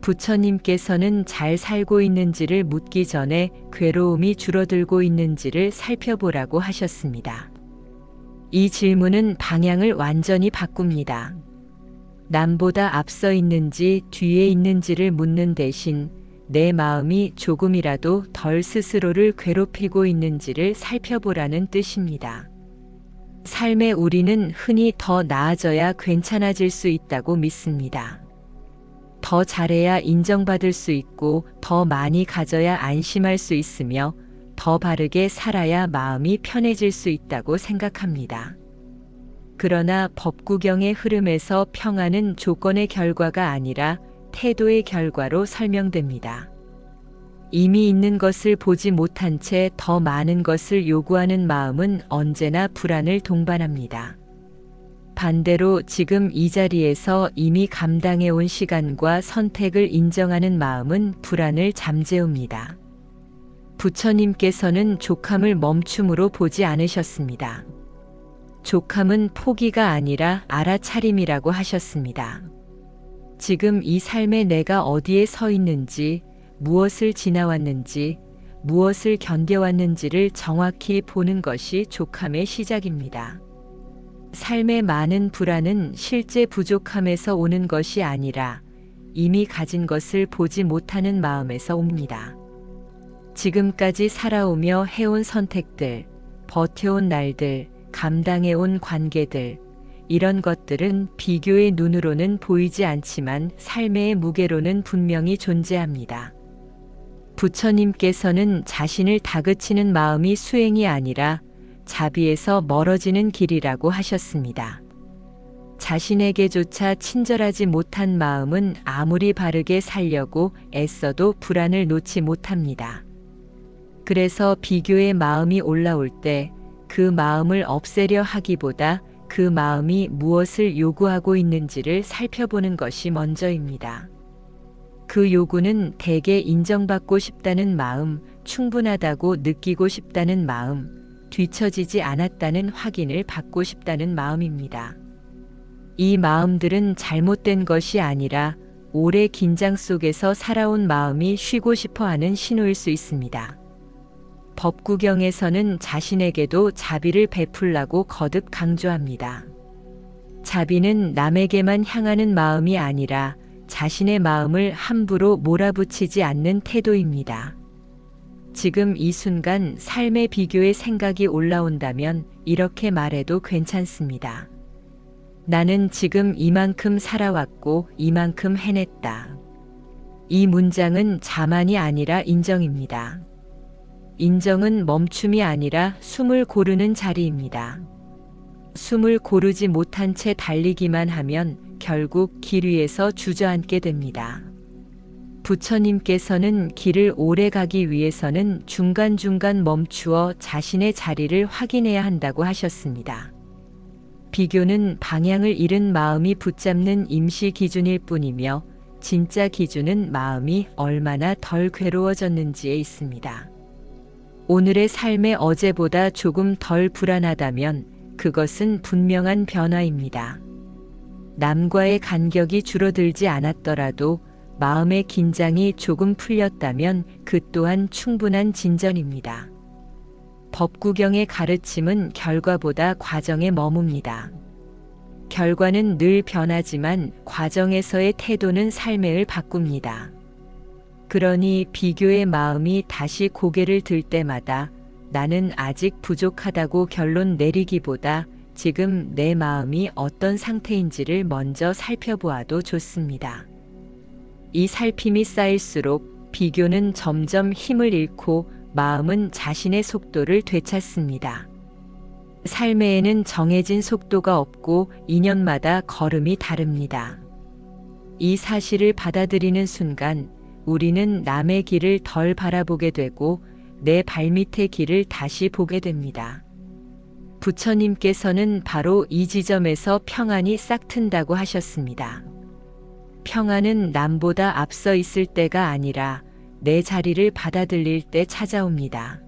부처님께서는 잘 살고 있는지를 묻기 전에 괴로움이 줄어들고 있는지를 살펴보라고 하셨습니다. 이 질문은 방향을 완전히 바꿉니다. 남보다 앞서 있는지 뒤에 있는지를 묻는 대신 내 마음이 조금이라도 덜 스스로를 괴롭히고 있는지를 살펴보라는 뜻입니다. 삶의 우리는 흔히 더 나아져야 괜찮아질 수 있다고 믿습니다. 더 잘해야 인정받을 수 있고 더 많이 가져야 안심할 수 있으며 더 바르게 살아야 마음이 편해질 수 있다고 생각합니다. 그러나 법구경의 흐름에서 평안은 조건의 결과가 아니라 태도의 결과로 설명됩니다. 이미 있는 것을 보지 못한 채 더 많은 것을 요구하는 마음은 언제나 불안을 동반합니다. 반대로 지금 이 자리에서 이미 감당해온 시간과 선택을 인정하는 마음은 불안을 잠재웁니다. 부처님께서는 족함을 멈춤으로 보지 않으셨습니다. 족함은 포기가 아니라 알아차림이라고 하셨습니다. 지금 이 삶에 내가 어디에 서 있는지, 무엇을 지나왔는지, 무엇을 견뎌왔는지를 정확히 보는 것이 족함의 시작입니다. 삶의 많은 불안은 실제 부족함에서 오는 것이 아니라 이미 가진 것을 보지 못하는 마음에서 옵니다. 지금까지 살아오며 해온 선택들, 버텨온 날들, 감당해온 관계들, 이런 것들은 비교의 눈으로는 보이지 않지만 삶의 무게로는 분명히 존재합니다. 부처님께서는 자신을 다그치는 마음이 수행이 아니라 자비에서 멀어지는 길이라고 하셨습니다. 자신에게조차 친절하지 못한 마음은 아무리 바르게 살려고 애써도 불안을 놓지 못합니다. 그래서 비교의 마음이 올라올 때 그 마음을 없애려 하기보다 그 마음이 무엇을 요구하고 있는지를 살펴보는 것이 먼저입니다. 그 요구는 대개 인정받고 싶다는 마음, 충분하다고 느끼고 싶다는 마음, 뒤처지지 않았다는 확인을 받고 싶다는 마음입니다. 이 마음들은 잘못된 것이 아니라 오래 긴장 속에서 살아온 마음이 쉬고 싶어 하는 신호일 수 있습니다. 법구경에서는 자신에게도 자비를 베풀라고 거듭 강조합니다. 자비는 남에게만 향하는 마음이 아니라 자신의 마음을 함부로 몰아붙이지 않는 태도입니다. 지금 이 순간 삶의 비교의 생각이 올라온다면 이렇게 말해도 괜찮습니다. 나는 지금 이만큼 살아왔고 이만큼 해냈다. 이 문장은 자만이 아니라 인정입니다. 인정은 멈춤이 아니라 숨을 고르는 자리입니다. 숨을 고르지 못한 채 달리기만 하면 결국 길 위에서 주저앉게 됩니다. 부처님께서는 길을 오래 가기 위해서는 중간중간 멈추어 자신의 자리를 확인해야 한다고 하셨습니다. 비교는 방향을 잃은 마음이 붙잡는 임시 기준일 뿐이며 진짜 기준은 마음이 얼마나 덜 괴로워졌는지에 있습니다. 오늘의 삶에 어제보다 조금 덜 불안하다면 그것은 분명한 변화입니다. 남과의 간격이 줄어들지 않았더라도 마음의 긴장이 조금 풀렸다면 그 또한 충분한 진전입니다. 법구경의 가르침은 결과보다 과정에 머뭅니다. 결과는 늘 변하지만 과정에서의 태도는 삶을 바꿉니다. 그러니 비교의 마음이 다시 고개를 들 때마다 나는 아직 부족하다고 결론 내리기보다 지금 내 마음이 어떤 상태인지를 먼저 살펴보아도 좋습니다. 이 살핌이 쌓일수록 비교는 점점 힘을 잃고 마음은 자신의 속도를 되찾습니다. 삶에는 정해진 속도가 없고 인연마다 걸음이 다릅니다. 이 사실을 받아들이는 순간 우리는 남의 길을 덜 바라보게 되고 내 발밑의 길을 다시 보게 됩니다. 부처님께서는 바로 이 지점에서 평안이 싹튼다고 하셨습니다. 평안은 남보다 앞서 있을 때가 아니라 내 자리를 받아들일 때 찾아옵니다.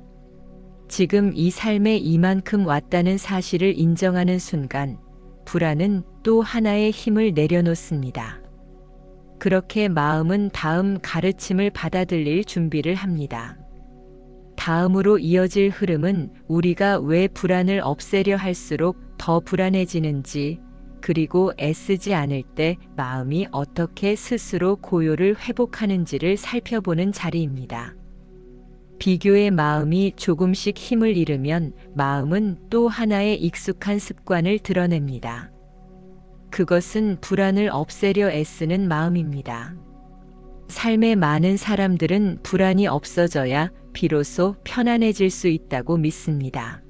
지금 이 삶에 이만큼 왔다는 사실을 인정하는 순간 불안은 또 하나의 힘을 내려놓습니다. 그렇게 마음은 다음 가르침을 받아들일 준비를 합니다. 다음으로 이어질 흐름은 우리가 왜 불안을 없애려 할수록 더 불안해지는지, 그리고 애쓰지 않을 때 마음이 어떻게 스스로 고요를 회복하는지를 살펴보는 자리입니다. 비교의 마음이 조금씩 힘을 잃으면 마음은 또 하나의 익숙한 습관을 드러냅니다. 그것은 불안을 없애려 애쓰는 마음입니다. 삶의 많은 사람들은 불안이 없어져야 비로소 편안해질 수 있다고 믿습니다.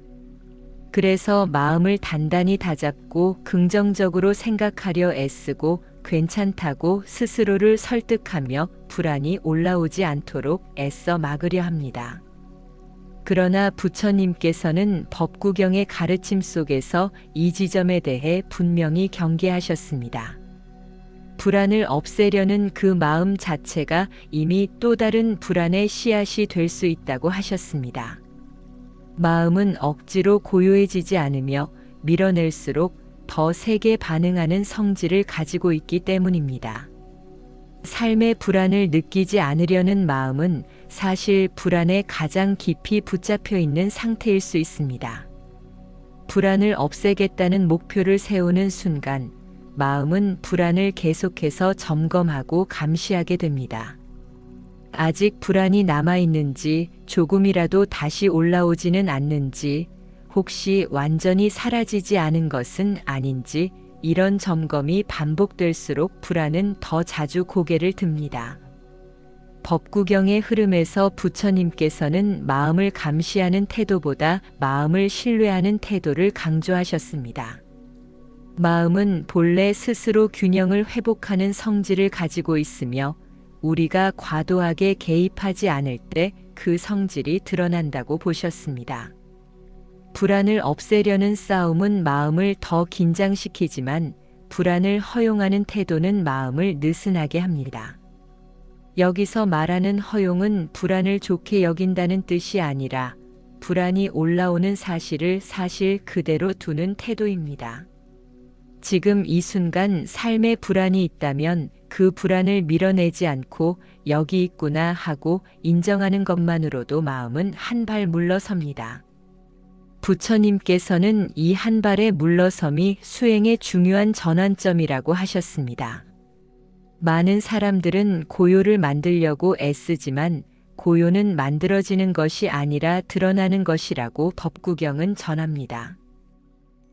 그래서 마음을 단단히 다잡고 긍정적으로 생각하려 애쓰고 괜찮다고 스스로를 설득하며 불안이 올라오지 않도록 애써 막으려 합니다. 그러나 부처님께서는 법구경의 가르침 속에서 이 지점에 대해 분명히 경계하셨습니다. 불안을 없애려는 그 마음 자체가 이미 또 다른 불안의 씨앗이 될 수 있다고 하셨습니다. 마음은 억지로 고요해지지 않으며 밀어낼수록 더 세게 반응하는 성질을 가지고 있기 때문입니다. 삶의 불안을 느끼지 않으려는 마음은 사실 불안에 가장 깊이 붙잡혀 있는 상태일 수 있습니다. 불안을 없애겠다는 목표를 세우는 순간 마음은 불안을 계속해서 점검하고 감시하게 됩니다. 아직 불안이 남아있는지, 조금이라도 다시 올라오지는 않는지, 혹시 완전히 사라지지 않은 것은 아닌지, 이런 점검이 반복될수록 불안은 더 자주 고개를 듭니다. 법구경의 흐름에서 부처님께서는 마음을 감시하는 태도보다 마음을 신뢰하는 태도를 강조하셨습니다. 마음은 본래 스스로 균형을 회복하는 성질을 가지고 있으며 우리가 과도하게 개입하지 않을 때 그 성질이 드러난다고 보셨습니다. 불안을 없애려는 싸움은 마음을 더 긴장시키지만 불안을 허용하는 태도는 마음을 느슨하게 합니다. 여기서 말하는 허용은 불안을 좋게 여긴다는 뜻이 아니라 불안이 올라오는 사실을 사실 그대로 두는 태도입니다. 지금 이 순간 삶에 불안이 있다면 그 불안을 밀어내지 않고 여기 있구나 하고 인정하는 것만으로도 마음은 한 발 물러섭니다. 부처님께서는 이 한 발의 물러섬이 수행의 중요한 전환점이라고 하셨습니다. 많은 사람들은 고요를 만들려고 애쓰지만 고요는 만들어지는 것이 아니라 드러나는 것이라고 법구경은 전합니다.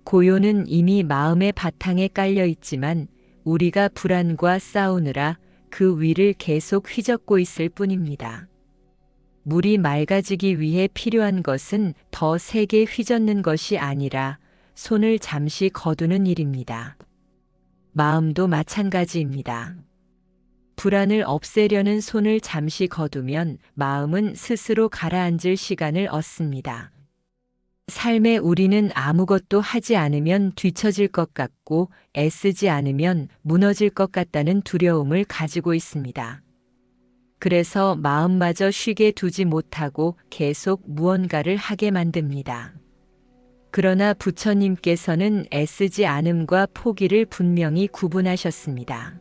고요는 이미 마음의 바탕에 깔려 있지만 우리가 불안과 싸우느라 그 위를 계속 휘젓고 있을 뿐입니다. 물이 맑아지기 위해 필요한 것은 더 세게 휘젓는 것이 아니라 손을 잠시 거두는 일입니다. 마음도 마찬가지입니다. 불안을 없애려는 손을 잠시 거두면 마음은 스스로 가라앉을 시간을 얻습니다. 삶에 우리는 아무것도 하지 않으면 뒤처질 것 같고 애쓰지 않으면 무너질 것 같다는 두려움을 가지고 있습니다. 그래서 마음마저 쉬게 두지 못하고 계속 무언가를 하게 만듭니다. 그러나 부처님께서는 애쓰지 않음과 포기를 분명히 구분하셨습니다.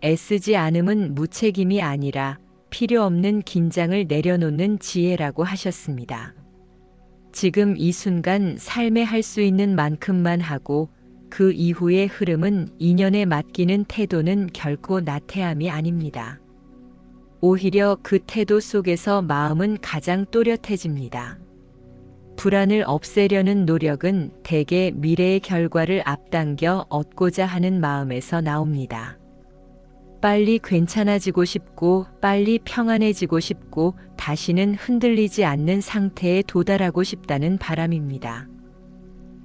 애쓰지 않음은 무책임이 아니라 필요 없는 긴장을 내려놓는 지혜라고 하셨습니다. 지금 이 순간 삶에 할 수 있는 만큼만 하고 그 이후의 흐름은 인연에 맡기는 태도는 결코 나태함이 아닙니다. 오히려 그 태도 속에서 마음은 가장 또렷해집니다. 불안을 없애려는 노력은 대개 미래의 결과를 앞당겨 얻고자 하는 마음에서 나옵니다. 빨리 괜찮아지고 싶고 빨리 평안해지고 싶고 다시는 흔들리지 않는 상태에 도달하고 싶다는 바람입니다.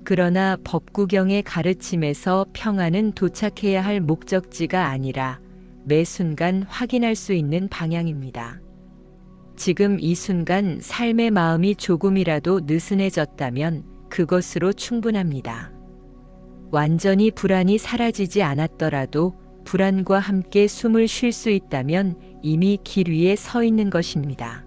그러나 법구경의 가르침에서 평안은 도착해야 할 목적지가 아니라 매 순간 확인할 수 있는 방향입니다. 지금 이 순간 삶의 마음이 조금이라도 느슨해졌다면 그것으로 충분합니다. 완전히 불안이 사라지지 않았더라도 불안과 함께 숨을 쉴 수 있다면 이미 길 위에 서 있는 것입니다.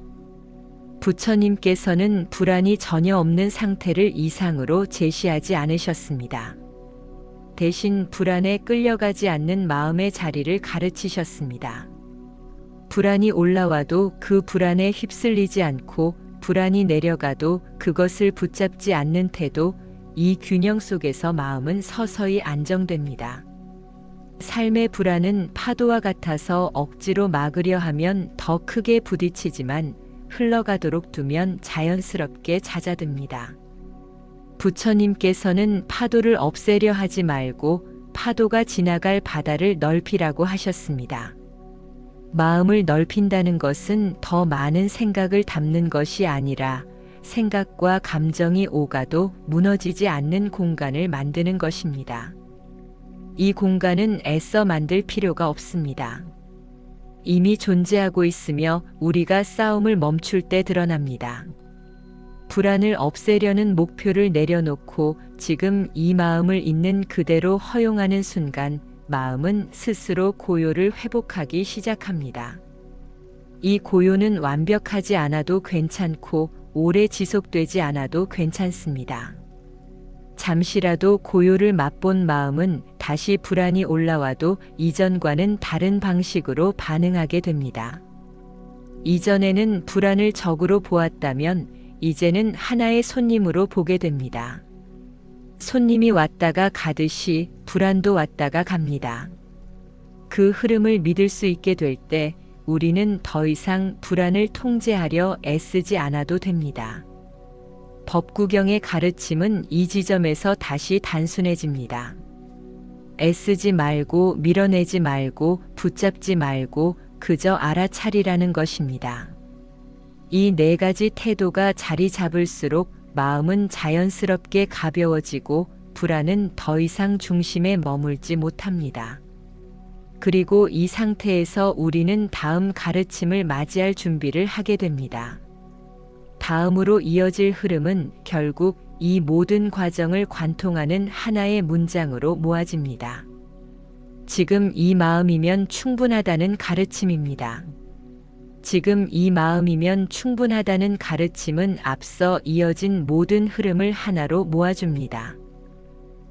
부처님께서는 불안이 전혀 없는 상태를 이상으로 제시하지 않으셨습니다. 대신 불안에 끌려가지 않는 마음의 자리를 가르치셨습니다. 불안이 올라와도 그 불안에 휩쓸리지 않고 불안이 내려가도 그것을 붙잡지 않는 태도, 이 균형 속에서 마음은 서서히 안정됩니다. 삶의 불안은 파도와 같아서 억지로 막으려 하면 더 크게 부딪히지만 흘러가도록 두면 자연스럽게 잦아듭니다. 부처님께서는 파도를 없애려 하지 말고 파도가 지나갈 바다를 넓히라고 하셨습니다. 마음을 넓힌다는 것은 더 많은 생각을 담는 것이 아니라 생각과 감정이 오가도 무너지지 않는 공간을 만드는 것입니다. 이 공간은 애써 만들 필요가 없습니다. 이미 존재하고 있으며 우리가 싸움을 멈출 때 드러납니다. 불안을 없애려는 목표를 내려놓고 지금 이 마음을 있는 그대로 허용하는 순간 마음은 스스로 고요를 회복하기 시작합니다. 이 고요는 완벽하지 않아도 괜찮고 오래 지속되지 않아도 괜찮습니다. 잠시라도 고요를 맛본 마음은 다시 불안이 올라와도 이전과는 다른 방식으로 반응하게 됩니다. 이전에는 불안을 적으로 보았다면 이제는 하나의 손님으로 보게 됩니다. 손님이 왔다가 가듯이 불안도 왔다가 갑니다. 그 흐름을 믿을 수 있게 될 때 우리는 더 이상 불안을 통제하려 애쓰지 않아도 됩니다. 법구경의 가르침은 이 지점에서 다시 단순해집니다. 애쓰지 말고 밀어내지 말고 붙잡지 말고 그저 알아차리라는 것입니다. 이 네 가지 태도가 자리 잡을수록 마음은 자연스럽게 가벼워지고 불안은 더 이상 중심에 머물지 못합니다. 그리고 이 상태에서 우리는 다음 가르침을 맞이할 준비를 하게 됩니다. 다음으로 이어질 흐름은 결국 이 모든 과정을 관통하는 하나의 문장으로 모아집니다. 지금 이 마음이면 충분하다는 가르침입니다. 지금 이 마음이면 충분하다는 가르침은 앞서 이어진 모든 흐름을 하나로 모아줍니다.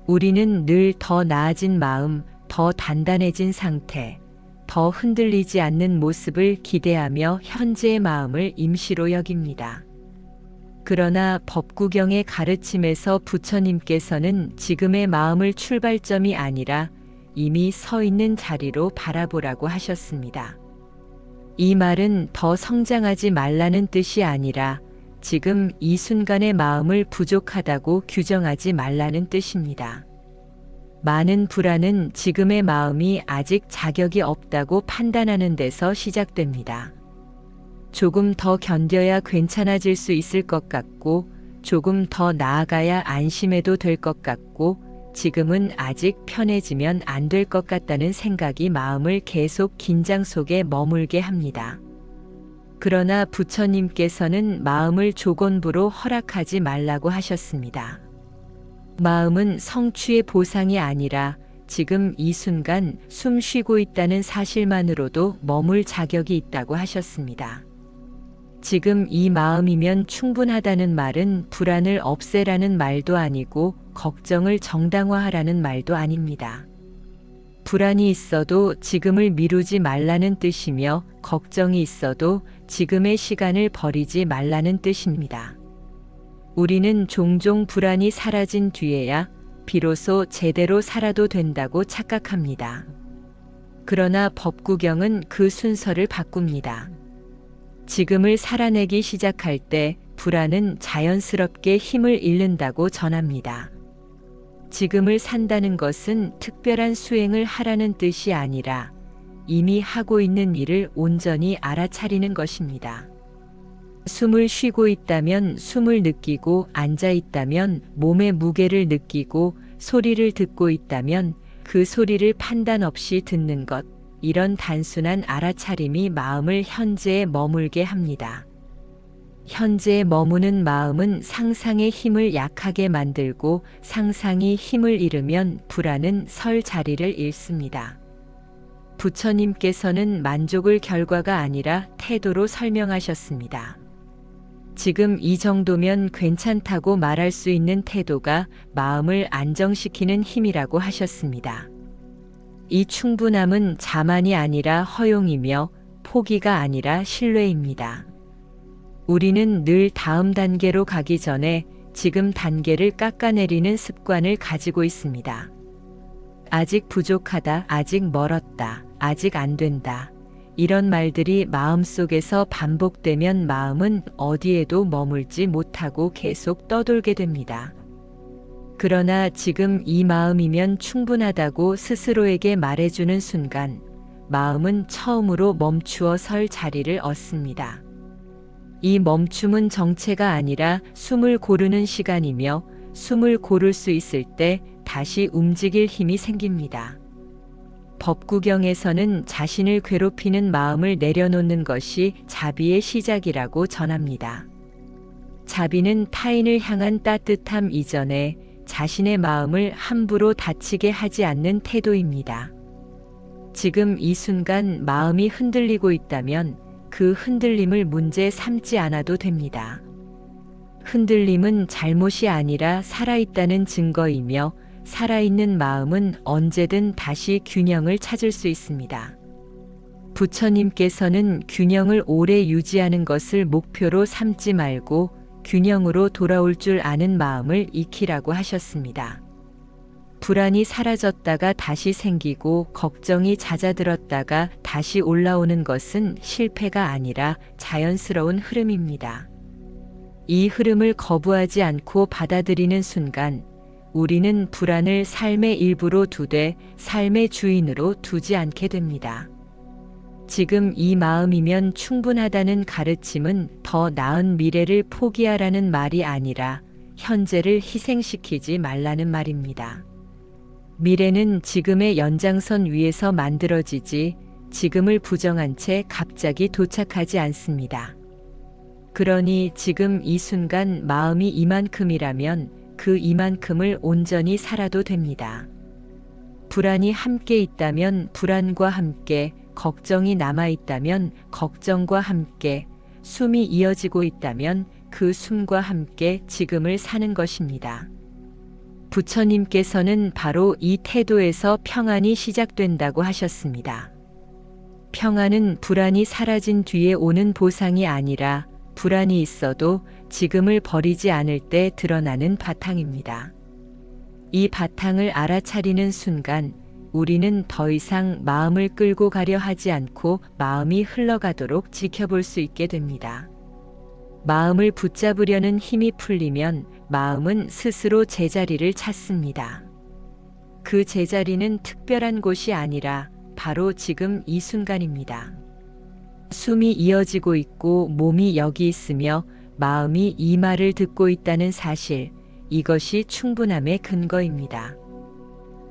우리는 늘 더 나아진 마음, 더 단단해진 상태, 더 흔들리지 않는 모습을 기대하며 현재의 마음을 임시로 여깁니다. 그러나 법구경의 가르침에서 부처님께서는 지금의 마음을 출발점이 아니라 이미 서 있는 자리로 바라보라고 하셨습니다. 이 말은 더 성장하지 말라는 뜻이 아니라 지금 이 순간의 마음을 부족하다고 규정하지 말라는 뜻입니다. 많은 불안은 지금의 마음이 아직 자격이 없다고 판단하는 데서 시작됩니다. 조금 더 견뎌야 괜찮아질 수 있을 것 같고, 조금 더 나아가야 안심해도 될 것 같고, 지금은 아직 편해지면 안 될 것 같다는 생각이 마음을 계속 긴장 속에 머물게 합니다. 그러나 부처님께서는 마음을 조건부로 허락하지 말라고 하셨습니다. 마음은 성취의 보상이 아니라 지금 이 순간 숨 쉬고 있다는 사실만으로도 머물 자격이 있다고 하셨습니다. 지금 이 마음이면 충분하다는 말은 불안을 없애라는 말도 아니고 걱정을 정당화하라는 말도 아닙니다. 불안이 있어도 지금을 미루지 말라는 뜻이며 걱정이 있어도 지금의 시간을 버리지 말라는 뜻입니다. 우리는 종종 불안이 사라진 뒤에야 비로소 제대로 살아도 된다고 착각합니다. 그러나 법구경은 그 순서를 바꿉니다. 지금을 살아내기 시작할 때 불안은 자연스럽게 힘을 잃는다고 전합니다. 지금을 산다는 것은 특별한 수행을 하라는 뜻이 아니라 이미 하고 있는 일을 온전히 알아차리는 것입니다. 숨을 쉬고 있다면 숨을 느끼고 앉아 있다면 몸의 무게를 느끼고 소리를 듣고 있다면 그 소리를 판단 없이 듣는 것, 이런 단순한 알아차림이 마음을 현재에 머물게 합니다. 현재에 머무는 마음은 상상의 힘을 약하게 만들고 상상이 힘을 잃으면 불안은 설 자리를 잃습니다. 부처님께서는 만족을 결과가 아니라 태도로 설명하셨습니다. 지금 이 정도면 괜찮다고 말할 수 있는 태도가 마음을 안정시키는 힘이라고 하셨습니다. 이 충분함은 자만이 아니라 허용이며 포기가 아니라 신뢰입니다. 우리는 늘 다음 단계로 가기 전에 지금 단계를 깎아내리는 습관을 가지고 있습니다. 아직 부족하다, 아직 멀었다, 아직 안 된다. 이런 말들이 마음속에서 반복되면 마음은 어디에도 머물지 못하고 계속 떠돌게 됩니다. 그러나 지금 이 마음이면 충분하다고 스스로에게 말해주는 순간 마음은 처음으로 멈추어 설 자리를 얻습니다. 이 멈춤은 정체가 아니라 숨을 고르는 시간이며 숨을 고를 수 있을 때 다시 움직일 힘이 생깁니다. 법구경에서는 자신을 괴롭히는 마음을 내려놓는 것이 자비의 시작이라고 전합니다. 자비는 타인을 향한 따뜻함 이전에 자신의 마음을 함부로 다치게 하지 않는 태도입니다. 지금 이 순간 마음이 흔들리고 있다면 그 흔들림을 문제 삼지 않아도 됩니다. 흔들림은 잘못이 아니라 살아있다는 증거이며 살아있는 마음은 언제든 다시 균형을 찾을 수 있습니다. 부처님께서는 균형을 오래 유지하는 것을 목표로 삼지 말고 균형으로 돌아올 줄 아는 마음을 익히라고 하셨습니다. 불안이 사라졌다가 다시 생기고 걱정이 잦아들었다가 다시 올라오는 것은 실패가 아니라 자연스러운 흐름입니다. 이 흐름을 거부하지 않고 받아들이는 순간 우리는 불안을 삶의 일부로 두되 삶의 주인으로 두지 않게 됩니다. 지금 이 마음이면 충분하다는 가르침은 더 나은 미래를 포기하라는 말이 아니라 현재를 희생시키지 말라는 말입니다. 미래는 지금의 연장선 위에서 만들어지지 지금을 부정한 채 갑자기 도착하지 않습니다. 그러니 지금 이 순간 마음이 이만큼이라면 그 이만큼을 온전히 살아도 됩니다. 불안이 함께 있다면 불안과 함께, 걱정이 남아있다면 걱정과 함께, 숨이 이어지고 있다면 그 숨과 함께 지금을 사는 것입니다. 부처님께서는 바로 이 태도에서 평안이 시작된다고 하셨습니다. 평안은 불안이 사라진 뒤에 오는 보상이 아니라 불안이 있어도 지금을 버리지 않을 때 드러나는 바탕입니다. 이 바탕을 알아차리는 순간 우리는 더 이상 마음을 끌고 가려 하지 않고 마음이 흘러가도록 지켜볼 수 있게 됩니다. 마음을 붙잡으려는 힘이 풀리면 마음은 스스로 제자리를 찾습니다. 그 제자리는 특별한 곳이 아니라 바로 지금 이 순간입니다. 숨이 이어지고 있고 몸이 여기 있으며 마음이 이 말을 듣고 있다는 사실, 이것이 충분함의 근거입니다.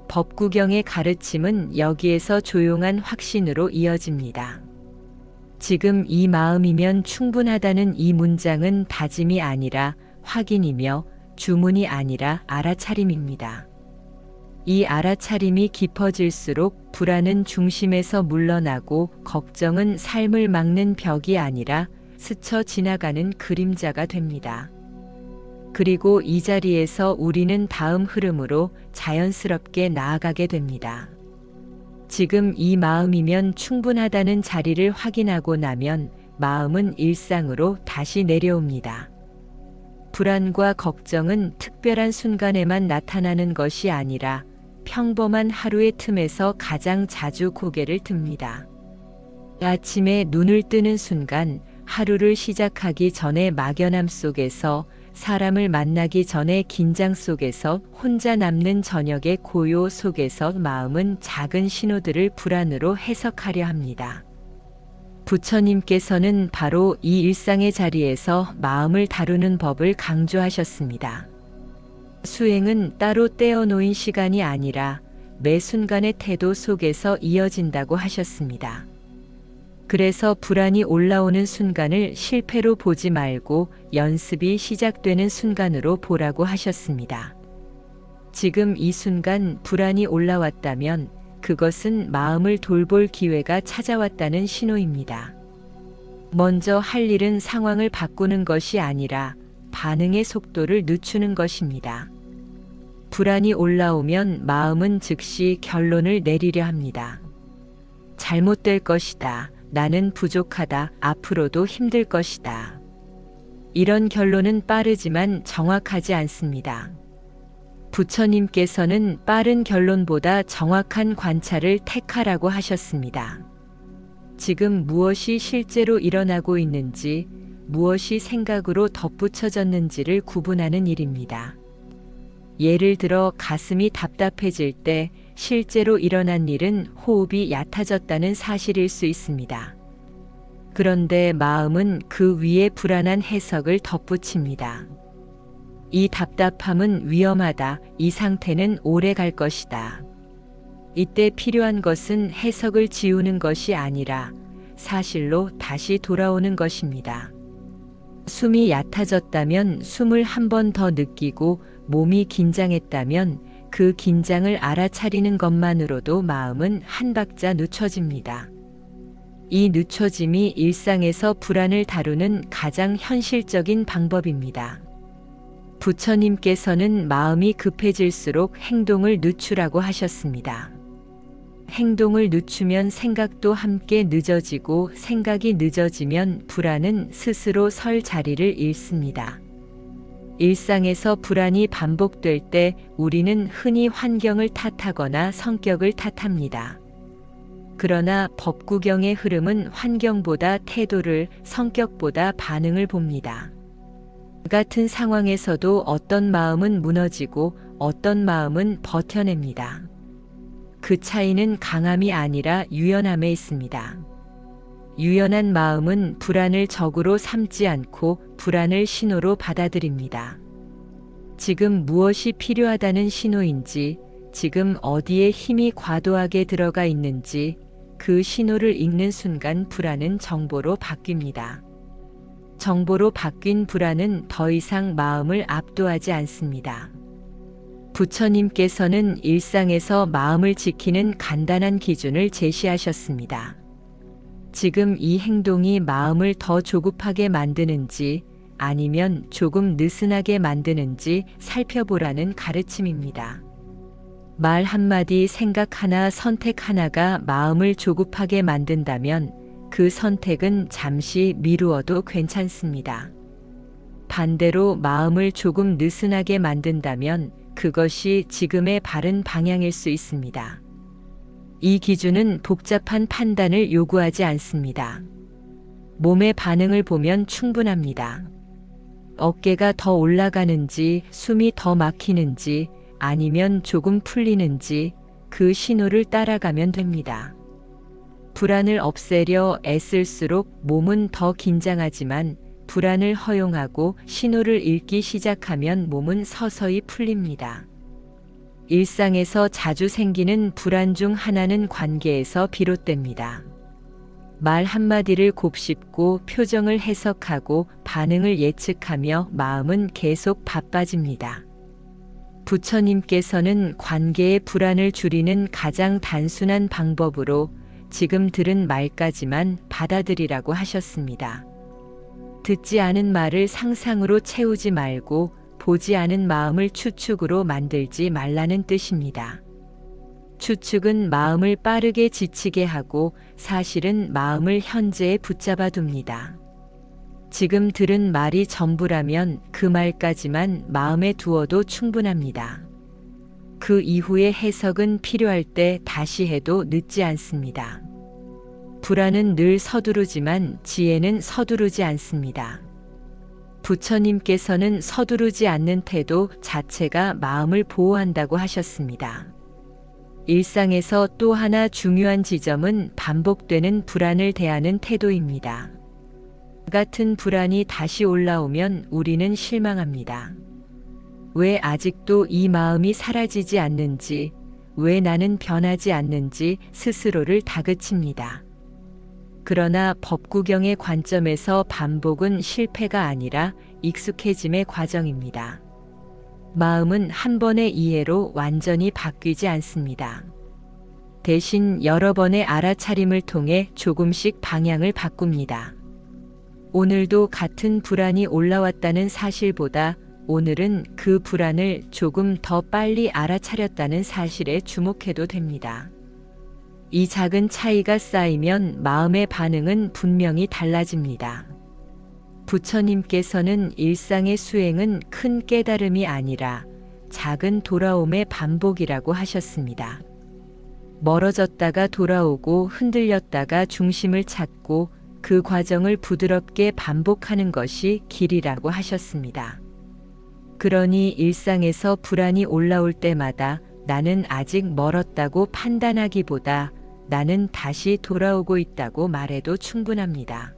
법구경의 가르침은 여기에서 조용한 확신으로 이어집니다. 지금 이 마음이면 충분하다는 이 문장은 다짐이 아니라 확인이며 주문이 아니라 알아차림입니다. 이 알아차림이 깊어질수록 불안은 중심에서 물러나고 걱정은 삶을 막는 벽이 아니라 스쳐 지나가는 그림자가 됩니다. 그리고 이 자리에서 우리는 다음 흐름으로 자연스럽게 나아가게 됩니다. 지금 이 마음이면 충분하다는 자리를 확인하고 나면 마음은 일상으로 다시 내려옵니다. 불안과 걱정은 특별한 순간에만 나타나는 것이 아니라 평범한 하루의 틈에서 가장 자주 고개를 듭니다. 아침에 눈을 뜨는 순간, 하루를 시작하기 전에 막연함 속에서, 사람을 만나기 전에 긴장 속에서, 혼자 남는 저녁의 고요 속에서 마음은 작은 신호들을 불안으로 해석하려 합니다. 부처님께서는 바로 이 일상의 자리에서 마음을 다루는 법을 강조하셨습니다. 수행은 따로 떼어놓인 시간이 아니라 매 순간의 태도 속에서 이어진다고 하셨습니다. 그래서 불안이 올라오는 순간을 실패로 보지 말고 연습이 시작되는 순간으로 보라고 하셨습니다. 지금 이 순간 불안이 올라왔다면 그것은 마음을 돌볼 기회가 찾아왔다는 신호입니다. 먼저 할 일은 상황을 바꾸는 것이 아니라 반응의 속도를 늦추는 것입니다. 불안이 올라오면 마음은 즉시 결론을 내리려 합니다. 잘못될 것이다. 나는 부족하다. 앞으로도 힘들 것이다. 이런 결론은 빠르지만 정확하지 않습니다. 부처님께서는 빠른 결론보다 정확한 관찰을 택하라고 하셨습니다. 지금 무엇이 실제로 일어나고 있는지, 무엇이 생각으로 덧붙여졌는지를 구분하는 일입니다. 예를 들어 가슴이 답답해질 때 실제로 일어난 일은 호흡이 얕아졌다는 사실일 수 있습니다. 그런데 마음은 그 위에 불안한 해석을 덧붙입니다. 이 답답함은 위험하다. 이 상태는 오래 갈 것이다. 이때 필요한 것은 해석을 지우는 것이 아니라 사실로 다시 돌아오는 것입니다. 숨이 얕아졌다면 숨을 한 번 더 느끼고 몸이 긴장했다면 그 긴장을 알아차리는 것만으로도 마음은 한 박자 늦춰집니다. 이 늦춰짐이 일상에서 불안을 다루는 가장 현실적인 방법입니다. 부처님께서는 마음이 급해질수록 행동을 늦추라고 하셨습니다. 행동을 늦추면 생각도 함께 늦어지고 생각이 늦어지면 불안은 스스로 설 자리를 잃습니다. 일상에서 불안이 반복될 때 우리는 흔히 환경을 탓하거나 성격을 탓합니다. 그러나 법구경의 흐름은 환경보다 태도를, 성격보다 반응을 봅니다. 같은 상황에서도 어떤 마음은 무너지고 어떤 마음은 버텨냅니다. 그 차이는 강함이 아니라 유연함에 있습니다. 유연한 마음은 불안을 적으로 삼지 않고 불안을 신호로 받아들입니다. 지금 무엇이 필요하다는 신호인지, 지금 어디에 힘이 과도하게 들어가 있는지 그 신호를 읽는 순간 불안은 정보로 바뀝니다. 정보로 바뀐 불안은 더 이상 마음을 압도하지 않습니다. 부처님께서는 일상에서 마음을 지키는 간단한 기준을 제시하셨습니다. 지금 이 행동이 마음을 더 조급하게 만드는지 아니면 조금 느슨하게 만드는지 살펴보라는 가르침입니다. 말 한마디, 생각 하나, 선택 하나가 마음을 조급하게 만든다면 그 선택은 잠시 미루어도 괜찮습니다. 반대로 마음을 조금 느슨하게 만든다면 그것이 지금의 바른 방향일 수 있습니다. 이 기준은 복잡한 판단을 요구하지 않습니다. 몸의 반응을 보면 충분합니다. 어깨가 더 올라가는지, 숨이 더 막히는지, 아니면 조금 풀리는지 그 신호를 따라가면 됩니다. 불안을 없애려 애쓸수록 몸은 더 긴장하지만 불안을 허용하고 신호를 읽기 시작하면 몸은 서서히 풀립니다. 일상에서 자주 생기는 불안 중 하나는 관계에서 비롯됩니다. 말 한마디를 곱씹고 표정을 해석하고 반응을 예측하며 마음은 계속 바빠집니다. 부처님께서는 관계의 불안을 줄이는 가장 단순한 방법으로 지금 들은 말까지만 받아들이라고 하셨습니다. 듣지 않은 말을 상상으로 채우지 말고 보지 않은 마음을 추측으로 만들지 말라는 뜻입니다. 추측은 마음을 빠르게 지치게 하고 사실은 마음을 현재에 붙잡아 둡니다. 지금 들은 말이 전부라면 그 말까지만 마음에 두어도 충분합니다. 그 이후의 해석은 필요할 때 다시 해도 늦지 않습니다. 불안은 늘 서두르지만 지혜는 서두르지 않습니다. 부처님께서는 서두르지 않는 태도 자체가 마음을 보호한다고 하셨습니다. 일상에서 또 하나 중요한 지점은 반복되는 불안을 대하는 태도입니다. 같은 불안이 다시 올라오면 우리는 실망합니다. 왜 아직도 이 마음이 사라지지 않는지, 왜 나는 변하지 않는지 스스로를 다그칩니다. 그러나 법구경의 관점에서 반복은 실패가 아니라 익숙해짐의 과정입니다. 마음은 한 번의 이해로 완전히 바뀌지 않습니다. 대신 여러 번의 알아차림을 통해 조금씩 방향을 바꿉니다. 오늘도 같은 불안이 올라왔다는 사실보다 오늘은 그 불안을 조금 더 빨리 알아차렸다는 사실에 주목해도 됩니다. 이 작은 차이가 쌓이면 마음의 반응은 분명히 달라집니다. 부처님께서는 일상의 수행은 큰 깨달음이 아니라 작은 돌아옴의 반복이라고 하셨습니다. 멀어졌다가 돌아오고 흔들렸다가 중심을 찾고 그 과정을 부드럽게 반복하는 것이 길이라고 하셨습니다. 그러니 일상에서 불안이 올라올 때마다 나는 아직 멀었다고 판단하기보다 나는 다시 돌아오고 있다고 말해도 충분합니다.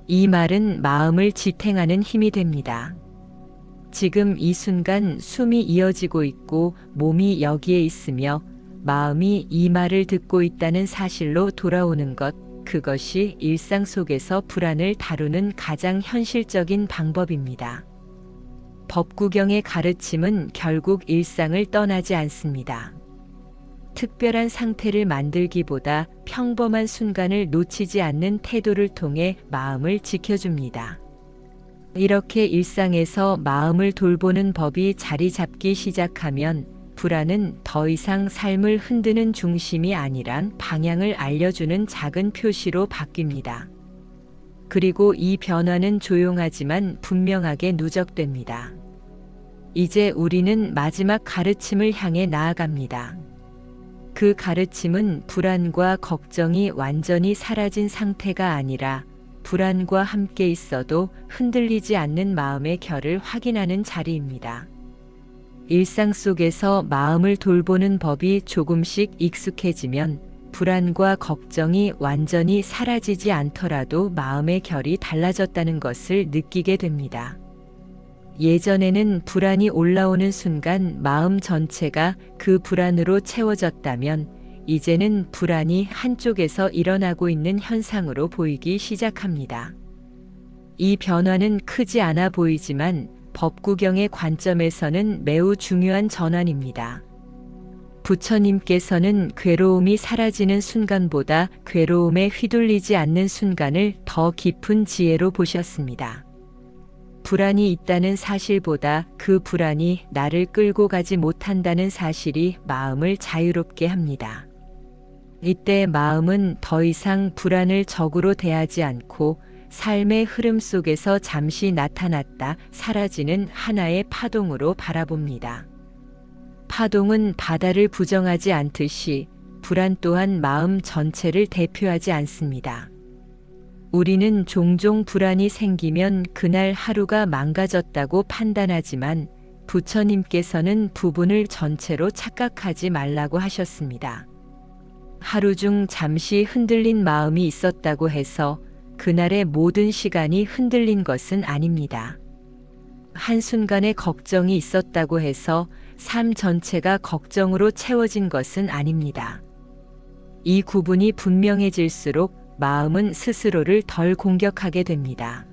이 말은 마음을 지탱하는 힘이 됩니다. 지금 이 순간 숨이 이어지고 있고 몸이 여기에 있으며 마음이 이 말을 듣고 있다는 사실로 돌아오는 것, 그것이 일상 속에서 불안을 다루는 가장 현실적인 방법입니다. 법구경의 가르침은 결국 일상을 떠나지 않습니다. 특별한 상태를 만들기보다 평범한 순간을 놓치지 않는 태도를 통해 마음을 지켜줍니다. 이렇게 일상에서 마음을 돌보는 법이 자리 잡기 시작하면 불안은 더 이상 삶을 흔드는 중심이 아니란 방향을 알려주는 작은 표시로 바뀝니다. 그리고 이 변화는 조용하지만 분명하게 누적됩니다. 이제 우리는 마지막 가르침을 향해 나아갑니다. 그 가르침은 불안과 걱정이 완전히 사라진 상태가 아니라 불안과 함께 있어도 흔들리지 않는 마음의 결을 확인하는 자리입니다. 일상 속에서 마음을 돌보는 법이 조금씩 익숙해지면 불안과 걱정이 완전히 사라지지 않더라도 마음의 결이 달라졌다는 것을 느끼게 됩니다. 예전에는 불안이 올라오는 순간 마음 전체가 그 불안으로 채워졌다면 이제는 불안이 한쪽에서 일어나고 있는 현상으로 보이기 시작합니다. 이 변화는 크지 않아 보이지만 법구경의 관점에서는 매우 중요한 전환입니다. 부처님께서는 괴로움이 사라지는 순간보다 괴로움에 휘둘리지 않는 순간을 더 깊은 지혜로 보셨습니다. 불안이 있다는 사실보다 그 불안이 나를 끌고 가지 못한다는 사실이 마음을 자유롭게 합니다. 이때 마음은 더 이상 불안을 적으로 대하지 않고 삶의 흐름 속에서 잠시 나타났다 사라지는 하나의 파동으로 바라봅니다. 파동은 바다를 부정하지 않듯이 불안 또한 마음 전체를 대표하지 않습니다. 우리는 종종 불안이 생기면 그날 하루가 망가졌다고 판단하지만 부처님께서는 부분을 전체로 착각하지 말라고 하셨습니다. 하루 중 잠시 흔들린 마음이 있었다고 해서 그날의 모든 시간이 흔들린 것은 아닙니다. 한순간의 걱정이 있었다고 해서 삶 전체가 걱정으로 채워진 것은 아닙니다. 이 구분이 분명해질수록 마음은 스스로를 덜 공격하게 됩니다.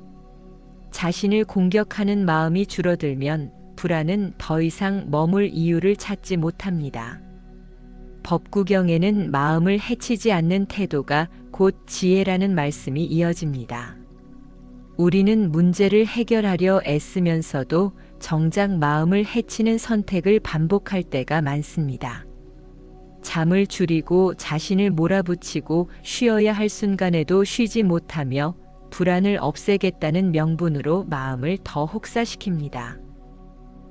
자신을 공격하는 마음이 줄어들면 불안은 더 이상 머물 이유를 찾지 못합니다. 법구경에는 마음을 해치지 않는 태도가 곧 지혜라는 말씀이 이어집니다. 우리는 문제를 해결하려 애쓰면서도 정작 마음을 해치는 선택을 반복할 때가 많습니다. 잠을 줄이고 자신을 몰아붙이고 쉬어야 할 순간에도 쉬지 못하며 불안을 없애겠다는 명분으로 마음을 더 혹사시킵니다.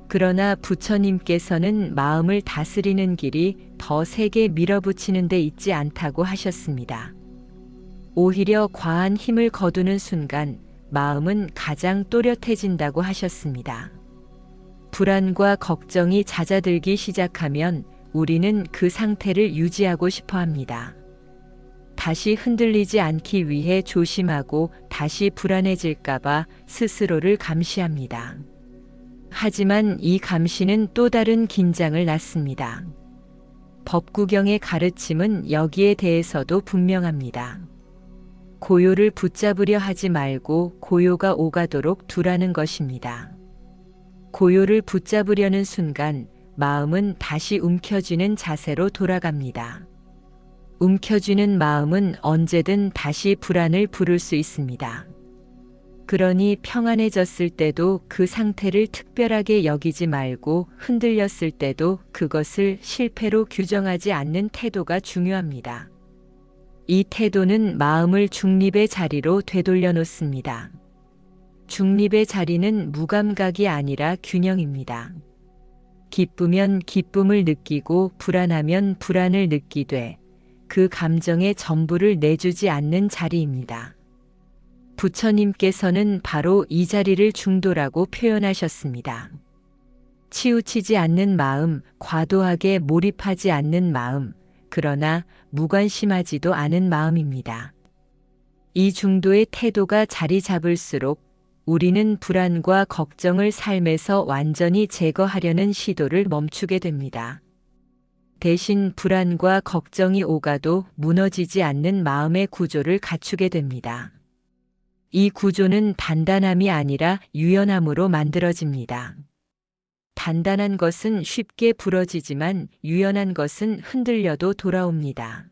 그러나 부처님께서는 마음을 다스리는 길이 더 세게 밀어붙이는 데 있지 않다고 하셨습니다. 오히려 과한 힘을 거두는 순간 마음은 가장 또렷해진다고 하셨습니다. 불안과 걱정이 잦아들기 시작하면 우리는 그 상태를 유지하고 싶어 합니다. 다시 흔들리지 않기 위해 조심하고 다시 불안해질까봐 스스로를 감시합니다. 하지만 이 감시는 또 다른 긴장을 낳습니다. 법구경의 가르침은 여기에 대해서도 분명합니다. 고요를 붙잡으려 하지 말고 고요가 오가도록 두라는 것입니다. 고요를 붙잡으려는 순간 마음은 다시 움켜쥐는 자세로 돌아갑니다. 움켜쥐는 마음은 언제든 다시 불안을 부를 수 있습니다. 그러니 평안해졌을 때도 그 상태를 특별하게 여기지 말고 흔들렸을 때도 그것을 실패로 규정하지 않는 태도가 중요합니다. 이 태도는 마음을 중립의 자리로 되돌려 놓습니다. 중립의 자리는 무감각이 아니라 균형입니다. 기쁘면 기쁨을 느끼고 불안하면 불안을 느끼되 그 감정의 전부를 내주지 않는 자리입니다. 부처님께서는 바로 이 자리를 중도라고 표현하셨습니다. 치우치지 않는 마음, 과도하게 몰입하지 않는 마음, 그러나 무관심하지도 않은 마음입니다. 이 중도의 태도가 자리 잡을수록 우리는 불안과 걱정을 삶에서 완전히 제거하려는 시도를 멈추게 됩니다. 대신 불안과 걱정이 오가도 무너지지 않는 마음의 구조를 갖추게 됩니다. 이 구조는 단단함이 아니라 유연함으로 만들어집니다. 단단한 것은 쉽게 부러지지만 유연한 것은 흔들려도 돌아옵니다.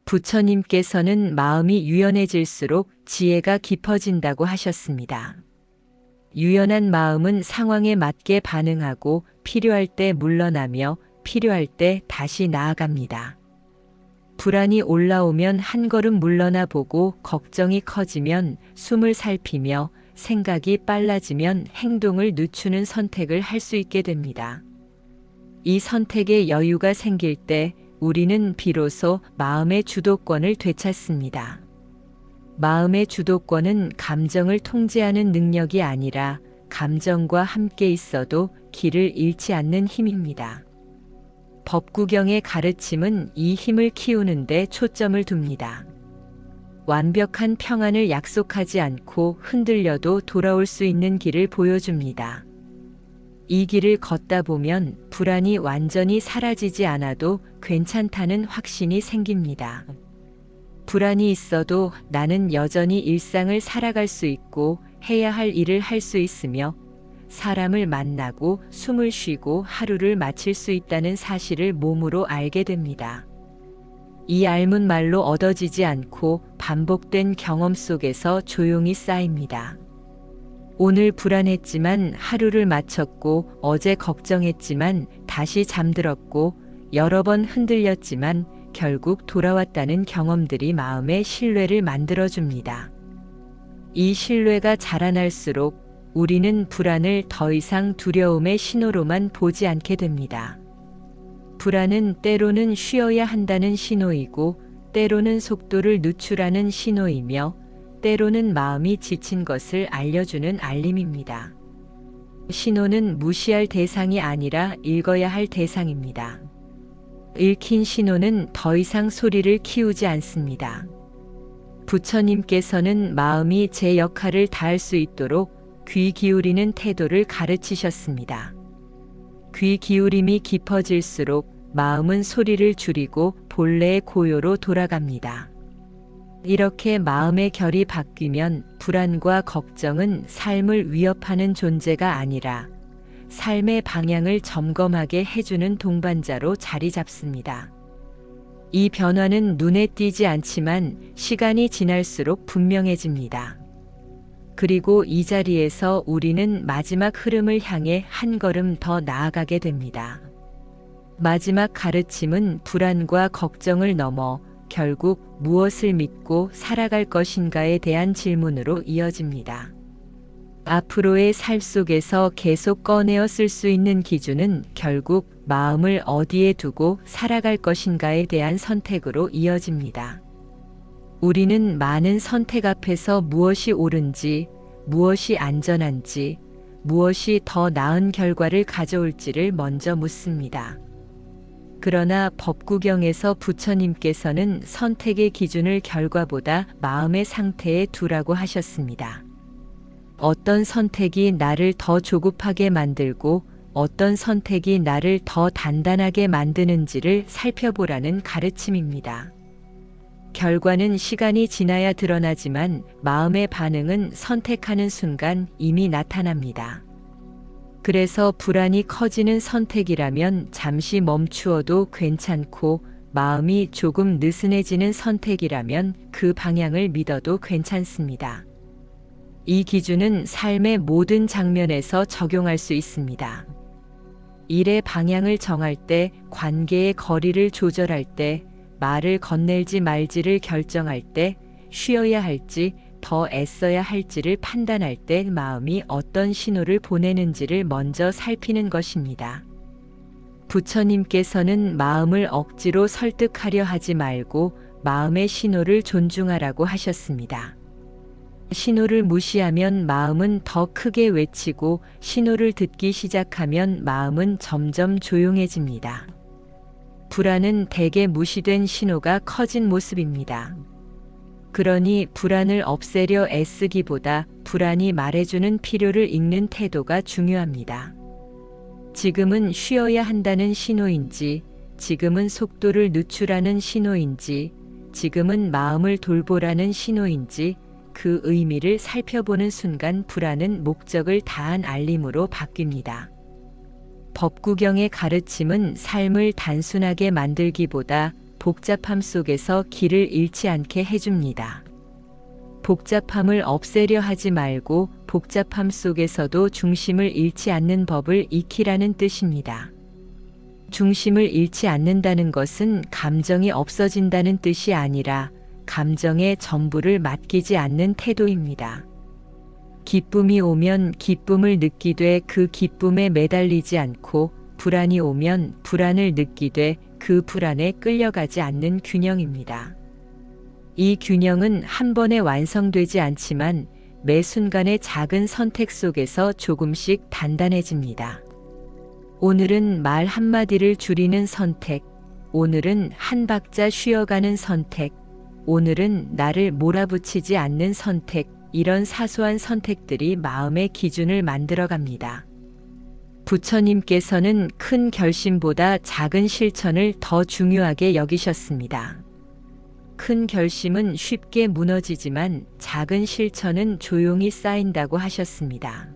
부처님께서는 마음이 유연해질수록 지혜가 깊어진다고 하셨습니다. 유연한 마음은 상황에 맞게 반응하고 필요할 때 물러나며 필요할 때 다시 나아갑니다. 불안이 올라오면 한 걸음 물러나 보고 걱정이 커지면 숨을 살피며 생각이 빨라지면 행동을 늦추는 선택을 할 수 있게 됩니다. 이 선택에 여유가 생길 때 우리는 비로소 마음의 주도권을 되찾습니다. 마음의 주도권은 감정을 통제하는 능력이 아니라 감정과 함께 있어도 길을 잃지 않는 힘입니다. 법구경의 가르침은 이 힘을 키우는 데 초점을 둡니다. 완벽한 평안을 약속하지 않고 흔들려도 돌아올 수 있는 길을 보여줍니다. 이 길을 걷다 보면 불안이 완전히 사라지지 않아도 괜찮다는 확신이 생깁니다. 불안이 있어도 나는 여전히 일상을 살아갈 수 있고 해야 할 일을 할 수 있으며 사람을 만나고 숨을 쉬고 하루를 마칠 수 있다는 사실을 몸으로 알게 됩니다. 이 알문 말로 얻어지지 않고 반복된 경험 속에서 조용히 쌓입니다. 오늘 불안했지만 하루를 마쳤고 어제 걱정했지만 다시 잠들었고 여러 번 흔들렸지만 결국 돌아왔다는 경험들이 마음의 신뢰를 만들어줍니다. 이 신뢰가 자라날수록 우리는 불안을 더 이상 두려움의 신호로만 보지 않게 됩니다. 불안은 때로는 쉬어야 한다는 신호이고 때로는 속도를 늦추라는 신호이며 때로는 마음이 지친 것을 알려주는 알림입니다. 신호는 무시할 대상이 아니라 읽어야 할 대상입니다. 읽힌 신호는 더 이상 소리를 키우지 않습니다. 부처님께서는 마음이 제 역할을 다할 수 있도록 귀 기울이는 태도를 가르치셨습니다. 귀 기울임이 깊어질수록 마음은 소리를 줄이고 본래의 고요로 돌아갑니다. 이렇게 마음의 결이 바뀌면 불안과 걱정은 삶을 위협하는 존재가 아니라 삶의 방향을 점검하게 해주는 동반자로 자리 잡습니다. 이 변화는 눈에 띄지 않지만 시간이 지날수록 분명해집니다. 그리고 이 자리에서 우리는 마지막 흐름을 향해 한 걸음 더 나아가게 됩니다. 마지막 가르침은 불안과 걱정을 넘어 결국 무엇을 믿고 살아갈 것인가에 대한 질문으로 이어집니다. 앞으로의 삶 속에서 계속 꺼내어 쓸 수 있는 기준은 결국 마음을 어디에 두고 살아갈 것인가에 대한 선택으로 이어집니다. 우리는 많은 선택 앞에서 무엇이 옳은지, 무엇이 안전한지, 무엇이 더 나은 결과를 가져올지를 먼저 묻습니다. 그러나 법구경에서 부처님께서는 선택의 기준을 결과보다 마음의 상태에 두라고 하셨습니다. 어떤 선택이 나를 더 조급하게 만들고 어떤 선택이 나를 더 단단하게 만드는지를 살펴보라는 가르침입니다. 결과는 시간이 지나야 드러나지만 마음의 반응은 선택하는 순간 이미 나타납니다. 그래서 불안이 커지는 선택이라면 잠시 멈추어도 괜찮고 마음이 조금 느슨해지는 선택이라면 그 방향을 믿어도 괜찮습니다. 이 기준은 삶의 모든 장면에서 적용할 수 있습니다. 일의 방향을 정할 때, 관계의 거리를 조절할 때, 말을 건넬지 말지를 결정할 때, 쉬어야 할지 더 애써야 할지를 판단할 때 마음이 어떤 신호를 보내는지를 먼저 살피는 것입니다. 부처님께서는 마음을 억지로 설득하려 하지 말고 마음의 신호를 존중하라고 하셨습니다. 신호를 무시하면 마음은 더 크게 외치고 신호를 듣기 시작하면 마음은 점점 조용해집니다. 불안은 대개 무시된 신호가 커진 모습입니다. 그러니 불안을 없애려 애쓰기보다 불안이 말해주는 필요를 읽는 태도가 중요합니다. 지금은 쉬어야 한다는 신호인지, 지금은 속도를 늦추라는 신호인지, 지금은 마음을 돌보라는 신호인지 그 의미를 살펴보는 순간 불안은 목적을 다한 알림으로 바뀝니다. 법구경의 가르침은 삶을 단순하게 만들기보다 복잡함 속에서 길을 잃지 않게 해줍니다. 복잡함을 없애려 하지 말고 복잡함 속에서도 중심을 잃지 않는 법을 익히라는 뜻입니다. 중심을 잃지 않는다는 것은 감정이 없어진다는 뜻이 아니라 감정의 전부를 맡기지 않는 태도입니다. 기쁨이 오면 기쁨을 느끼되 그 기쁨에 매달리지 않고 불안이 오면 불안을 느끼되 그 불안에 끌려가지 않는 균형입니다. 이 균형은 한 번에 완성되지 않지만 매 순간의 작은 선택 속에서 조금씩 단단해집니다. 오늘은 말 한마디를 줄이는 선택, 오늘은 한 박자 쉬어가는 선택, 오늘은 나를 몰아붙이지 않는 선택, 이런 사소한 선택들이 마음의 기준을 만들어갑니다. 부처님께서는 큰 결심보다 작은 실천을 더 중요하게 여기셨습니다. 큰 결심은 쉽게 무너지지만 작은 실천은 조용히 쌓인다고 하셨습니다.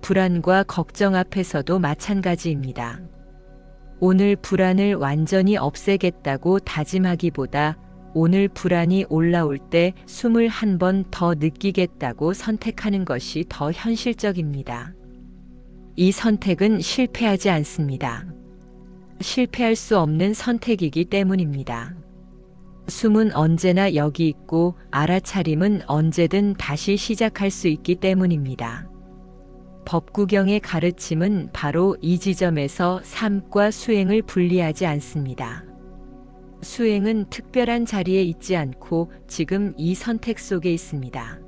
불안과 걱정 앞에서도 마찬가지입니다. 오늘 불안을 완전히 없애겠다고 다짐하기보다 오늘 불안이 올라올 때 숨을 한 번 더 느끼겠다고 선택하는 것이 더 현실적입니다. 이 선택은 실패하지 않습니다. 실패할 수 없는 선택이기 때문입니다. 숨은 언제나 여기 있고 알아차림은 언제든 다시 시작할 수 있기 때문입니다. 법구경의 가르침은 바로 이 지점에서 삶과 수행을 분리하지 않습니다. 수행은 특별한 자리에 있지 않고 지금 이 선택 속에 있습니다.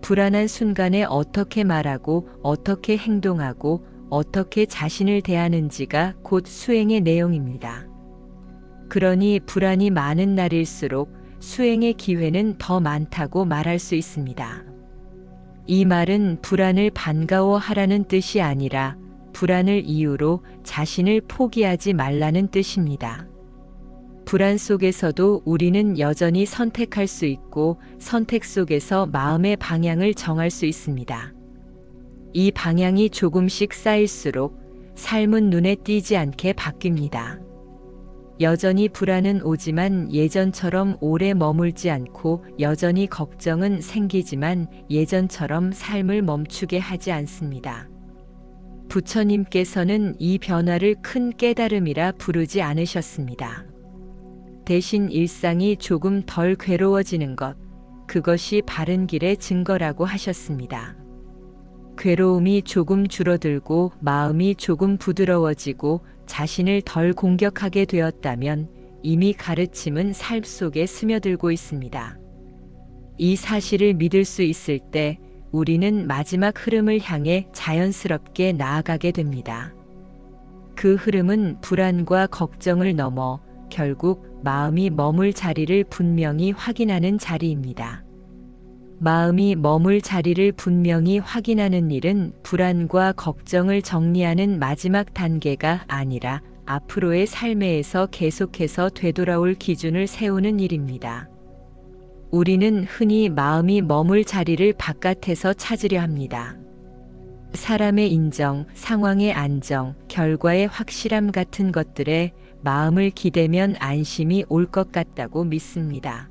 불안한 순간에 어떻게 말하고 어떻게 행동하고 어떻게 자신을 대하는지가 곧 수행의 내용입니다. 그러니 불안이 많은 날일수록 수행의 기회는 더 많다고 말할 수 있습니다. 이 말은 불안을 반가워하라는 뜻이 아니라 불안을 이유로 자신을 포기하지 말라는 뜻입니다. 불안 속에서도 우리는 여전히 선택할 수 있고 선택 속에서 마음의 방향을 정할 수 있습니다. 이 방향이 조금씩 쌓일수록 삶은 눈에 띄지 않게 바뀝니다. 여전히 불안은 오지만 예전처럼 오래 머물지 않고 여전히 걱정은 생기지만 예전처럼 삶을 멈추게 하지 않습니다. 부처님께서는 이 변화를 큰 깨달음이라 부르지 않으셨습니다. 대신 일상이 조금 덜 괴로워지는 것, 그것이 바른 길의 증거라고 하셨습니다. 괴로움이 조금 줄어들고 마음이 조금 부드러워지고 자신을 덜 공격하게 되었다면 이미 가르침은 삶 속에 스며들고 있습니다. 이 사실을 믿을 수 있을 때 우리는 마지막 흐름을 향해 자연스럽게 나아가게 됩니다. 그 흐름은 불안과 걱정을 넘어 결국 마음이 머물 자리를 분명히 확인하는 자리입니다. 마음이 머물 자리를 분명히 확인하는 일은 불안과 걱정을 정리하는 마지막 단계가 아니라 앞으로의 삶에서 계속해서 되돌아올 기준을 세우는 일입니다. 우리는 흔히 마음이 머물 자리를 바깥에서 찾으려 합니다. 사람의 인정, 상황의 안정, 결과의 확실함 같은 것들에 마음을 기대면 안심이 올 것 같다고 믿습니다.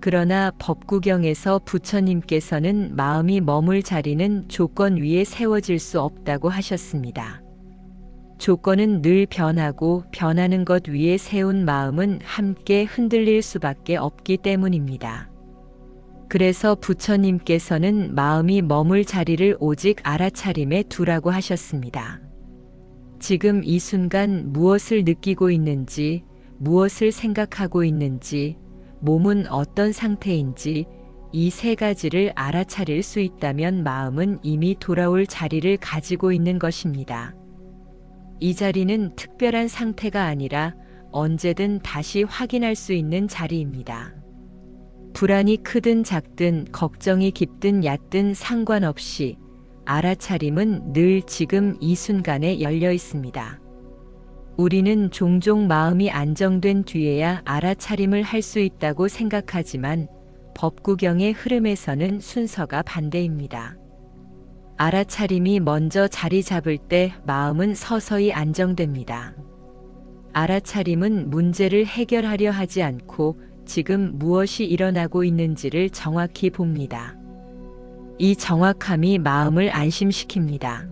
그러나 법구경에서 부처님께서는 마음이 머물 자리는 조건 위에 세워질 수 없다고 하셨습니다. 조건은 늘 변하고 변하는 것 위에 세운 마음은 함께 흔들릴 수밖에 없기 때문입니다. 그래서 부처님께서는 마음이 머물 자리를 오직 알아차림에 두라고 하셨습니다. 지금 이 순간 무엇을 느끼고 있는지, 무엇을 생각하고 있는지, 몸은 어떤 상태인지 이 세 가지를 알아차릴 수 있다면 마음은 이미 돌아올 자리를 가지고 있는 것입니다. 이 자리는 특별한 상태가 아니라 언제든 다시 확인할 수 있는 자리입니다. 불안이 크든 작든 걱정이 깊든 얕든 상관없이 알아차림은 늘 지금 이 순간에 열려 있습니다. 우리는 종종 마음이 안정된 뒤에야 알아차림을 할 수 있다고 생각하지만 법구경의 흐름에서는 순서가 반대입니다. 알아차림이 먼저 자리 잡을 때 마음은 서서히 안정됩니다. 알아차림은 문제를 해결하려 하지 않고 지금 무엇이 일어나고 있는지를 정확히 봅니다. 이 정확함이 마음을 안심시킵니다.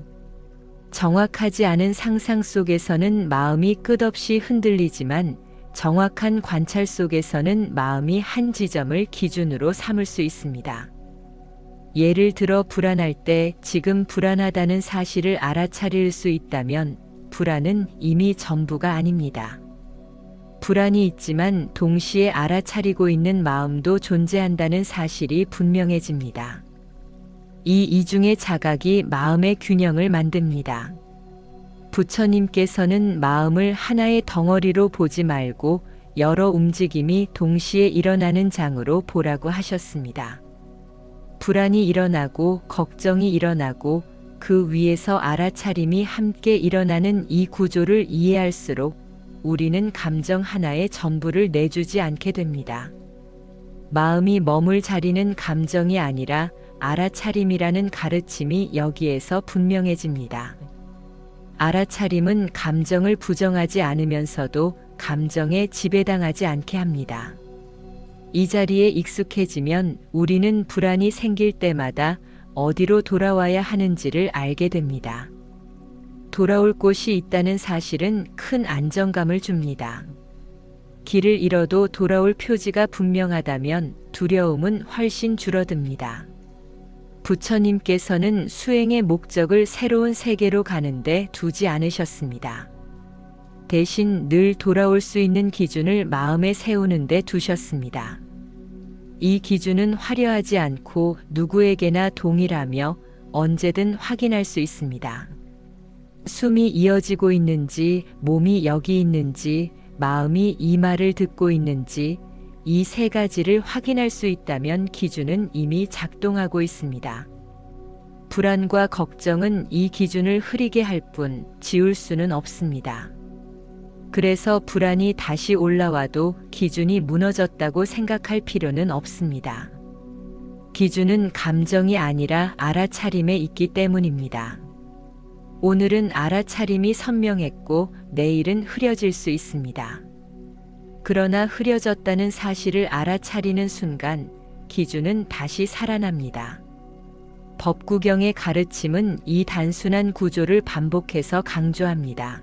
정확하지 않은 상상 속에서는 마음이 끝없이 흔들리지만 정확한 관찰 속에서는 마음이 한 지점을 기준으로 삼을 수 있습니다. 예를 들어 불안할 때 지금 불안하다는 사실을 알아차릴 수 있다면 불안은 이미 전부가 아닙니다. 불안이 있지만 동시에 알아차리고 있는 마음도 존재한다는 사실이 분명해집니다. 이 이중의 자각이 마음의 균형을 만듭니다. 부처님께서는 마음을 하나의 덩어리로 보지 말고 여러 움직임이 동시에 일어나는 장으로 보라고 하셨습니다. 불안이 일어나고 걱정이 일어나고 그 위에서 알아차림이 함께 일어나는 이 구조를 이해할수록 우리는 감정 하나의 전부를 내주지 않게 됩니다. 마음이 머물 자리는 감정이 아니라 알아차림이라는 가르침이 여기에서 분명해집니다. 알아차림은 감정을 부정하지 않으면서도 감정에 지배당하지 않게 합니다. 이 자리에 익숙해지면 우리는 불안이 생길 때마다 어디로 돌아와야 하는지를 알게 됩니다. 돌아올 곳이 있다는 사실은 큰 안정감을 줍니다. 길을 잃어도 돌아올 표지가 분명하다면 두려움은 훨씬 줄어듭니다. 부처님께서는 수행의 목적을 새로운 세계로 가는데 두지 않으셨습니다. 대신 늘 돌아올 수 있는 기준을 마음에 세우는 데 두셨습니다. 이 기준은 화려하지 않고 누구에게나 동일하며 언제든 확인할 수 있습니다. 숨이 이어지고 있는지, 몸이 여기 있는지, 마음이 이 말을 듣고 있는지, 이 세 가지를 확인할 수 있다면 기준은 이미 작동하고 있습니다. 불안과 걱정은 이 기준을 흐리게 할 뿐 지울 수는 없습니다. 그래서 불안이 다시 올라와도 기준이 무너졌다고 생각할 필요는 없습니다. 기준은 감정이 아니라 알아차림에 있기 때문입니다. 오늘은 알아차림이 선명했고 내일은 흐려질 수 있습니다. 그러나 흐려졌다는 사실을 알아차리는 순간 기준은 다시 살아납니다. 법구경의 가르침은 이 단순한 구조를 반복해서 강조합니다.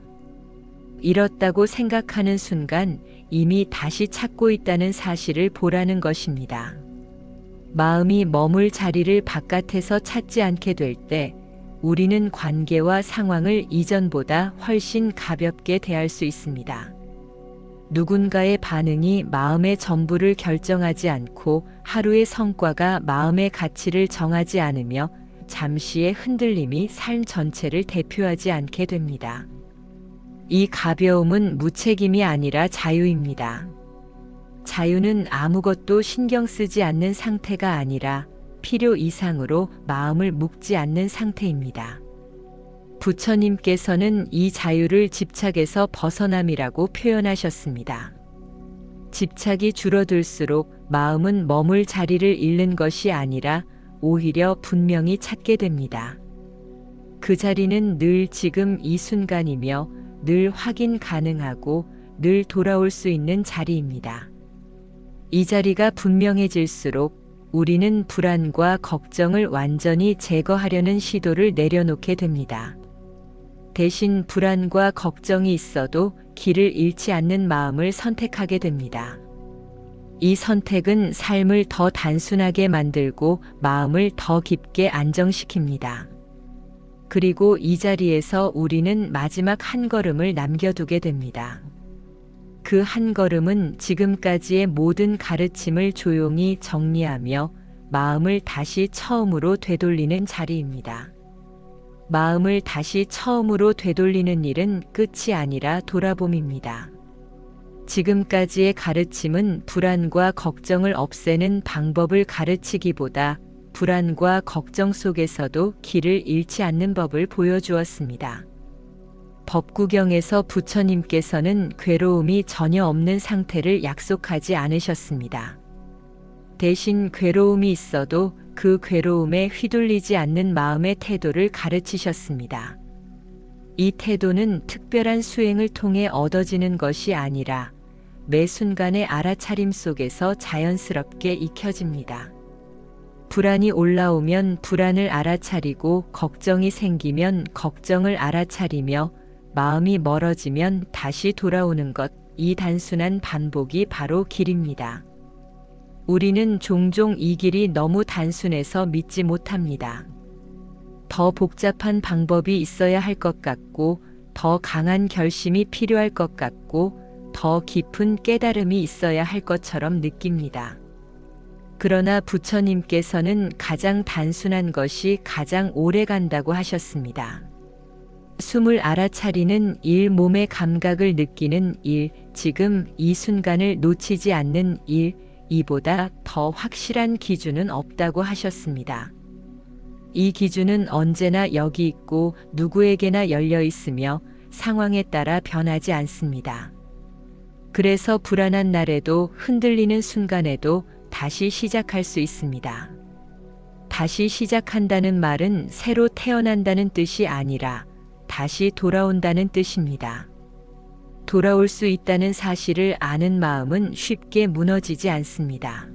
잃었다고 생각하는 순간 이미 다시 찾고 있다는 사실을 보라는 것입니다. 마음이 머물 자리를 바깥에서 찾지 않게 될 때 우리는 관계와 상황을 이전보다 훨씬 가볍게 대할 수 있습니다. 누군가의 반응이 마음의 전부를 결정하지 않고 하루의 성과가 마음의 가치를 정하지 않으며 잠시의 흔들림이 삶 전체를 대표하지 않게 됩니다. 이 가벼움은 무책임이 아니라 자유입니다. 자유는 아무것도 신경 쓰지 않는 상태가 아니라 필요 이상으로 마음을 묶지 않는 상태입니다. 부처님께서는 이 자유를 집착에서 벗어남이라고 표현하셨습니다. 집착이 줄어들수록 마음은 머물 자리를 잃는 것이 아니라 오히려 분명히 찾게 됩니다. 그 자리는 늘 지금 이 순간이며 늘 확인 가능하고 늘 돌아올 수 있는 자리입니다. 이 자리가 분명해질수록 우리는 불안과 걱정을 완전히 제거하려는 시도를 내려놓게 됩니다. 대신 불안과 걱정이 있어도 길을 잃지 않는 마음을 선택하게 됩니다. 이 선택은 삶을 더 단순하게 만들고 마음을 더 깊게 안정시킵니다. 그리고 이 자리에서 우리는 마지막 한 걸음을 남겨두게 됩니다. 그 한 걸음은 지금까지의 모든 가르침을 조용히 정리하며 마음을 다시 처음으로 되돌리는 자리입니다. 마음을 다시 처음으로 되돌리는 일은 끝이 아니라 돌아봄입니다. 지금까지의 가르침은 불안과 걱정을 없애는 방법을 가르치기보다 불안과 걱정 속에서도 길을 잃지 않는 법을 보여주었습니다. 법구경에서 부처님께서는 괴로움이 전혀 없는 상태를 약속하지 않으셨습니다. 대신 괴로움이 있어도 그 괴로움에 휘둘리지 않는 마음의 태도를 가르치셨습니다. 이 태도는 특별한 수행을 통해 얻어지는 것이 아니라 매 순간의 알아차림 속에서 자연스럽게 익혀집니다. 불안이 올라오면 불안을 알아차리고 걱정이 생기면 걱정을 알아차리며 마음이 멀어지면 다시 돌아오는 것, 이 단순한 반복이 바로 길입니다. 우리는 종종 이 길이 너무 단순해서 믿지 못합니다. 더 복잡한 방법이 있어야 할 것 같고, 더 강한 결심이 필요할 것 같고, 더 깊은 깨달음이 있어야 할 것처럼 느낍니다. 그러나 부처님께서는 가장 단순한 것이 가장 오래 간다고 하셨습니다. 숨을 알아차리는 일, 몸의 감각을 느끼는 일, 지금 이 순간을 놓치지 않는 일, 이보다 더 확실한 기준은 없다고 하셨습니다. 이 기준은 언제나 여기 있고 누구에게나 열려 있으며 상황에 따라 변하지 않습니다. 그래서 불안한 날에도 흔들리는 순간에도 다시 시작할 수 있습니다. 다시 시작한다는 말은 새로 태어난다는 뜻이 아니라 다시 돌아온다는 뜻입니다. 돌아올 수 있다는 사실을 아는 마음은 쉽게 무너지지 않습니다.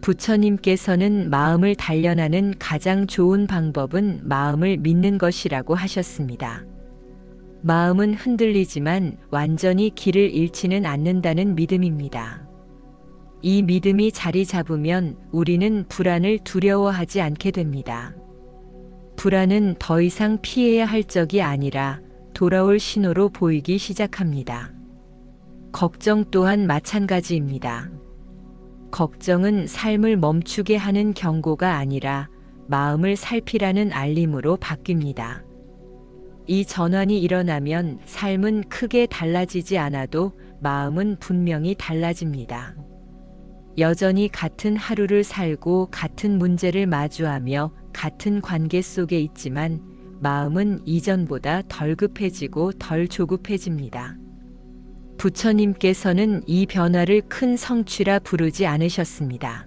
부처님께서는 마음을 단련하는 가장 좋은 방법은 마음을 믿는 것이라고 하셨습니다. 마음은 흔들리지만 완전히 길을 잃지는 않는다는 믿음입니다. 이 믿음이 자리 잡으면 우리는 불안을 두려워하지 않게 됩니다. 불안은 더 이상 피해야 할 적이 아니라 돌아올 신호로 보이기 시작합니다. 걱정 또한 마찬가지입니다. 걱정은 삶을 멈추게 하는 경고가 아니라 마음을 살피라는 알림으로 바뀝니다. 이 전환이 일어나면 삶은 크게 달라지지 않아도 마음은 분명히 달라집니다. 여전히 같은 하루를 살고 같은 문제를 마주하며 같은 관계 속에 있지만 마음은 이전보다 덜 급해지고 덜 조급해집니다. 부처님께서는 이 변화를 큰 성취라 부르지 않으셨습니다.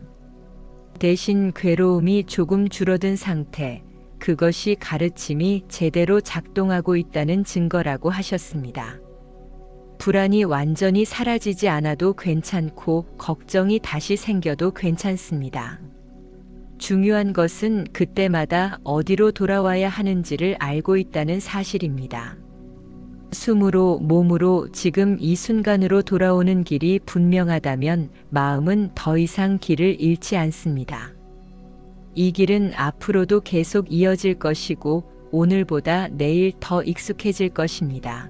대신 괴로움이 조금 줄어든 상태, 그것이 가르침이 제대로 작동하고 있다는 증거라고 하셨습니다. 불안이 완전히 사라지지 않아도 괜찮고 걱정이 다시 생겨도 괜찮습니다. 중요한 것은 그때마다 어디로 돌아와야 하는지를 알고 있다는 사실입니다. 숨으로, 몸으로 지금 이 순간으로 돌아오는 길이 분명하다면 마음은 더 이상 길을 잃지 않습니다. 이 길은 앞으로도 계속 이어질 것이고 오늘보다 내일 더 익숙해질 것입니다.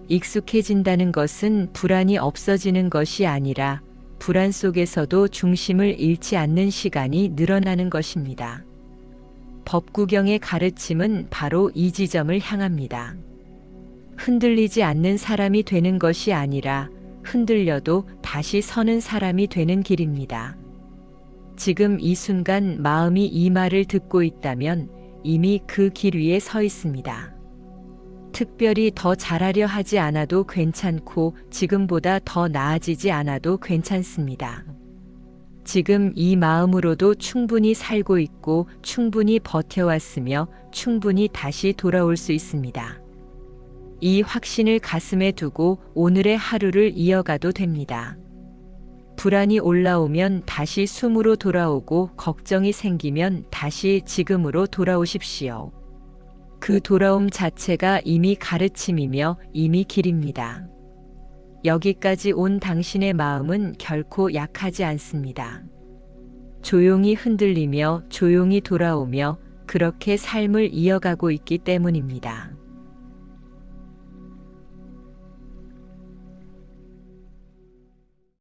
익숙해진다는 것은 불안이 없어지는 것이 아니라 불안 속에서도 중심을 잃지 않는 시간이 늘어나는 것입니다. 법구경의 가르침은 바로 이 지점을 향합니다. 흔들리지 않는 사람이 되는 것이 아니라 흔들려도 다시 서는 사람이 되는 길입니다. 지금 이 순간 마음이 이 말을 듣고 있다면 이미 그 길 위에 서 있습니다. 특별히 더 잘하려 하지 않아도 괜찮고 지금보다 더 나아지지 않아도 괜찮습니다. 지금 이 마음으로도 충분히 살고 있고 충분히 버텨왔으며 충분히 다시 돌아올 수 있습니다. 이 확신을 가슴에 두고 오늘의 하루를 이어가도 됩니다. 불안이 올라오면 다시 숨으로 돌아오고 걱정이 생기면 다시 지금으로 돌아오십시오. 그 돌아옴 자체가 이미 가르침이며 이미 길입니다. 여기까지 온 당신의 마음은 결코 약하지 않습니다. 조용히 흔들리며 조용히 돌아오며 그렇게 삶을 이어가고 있기 때문입니다.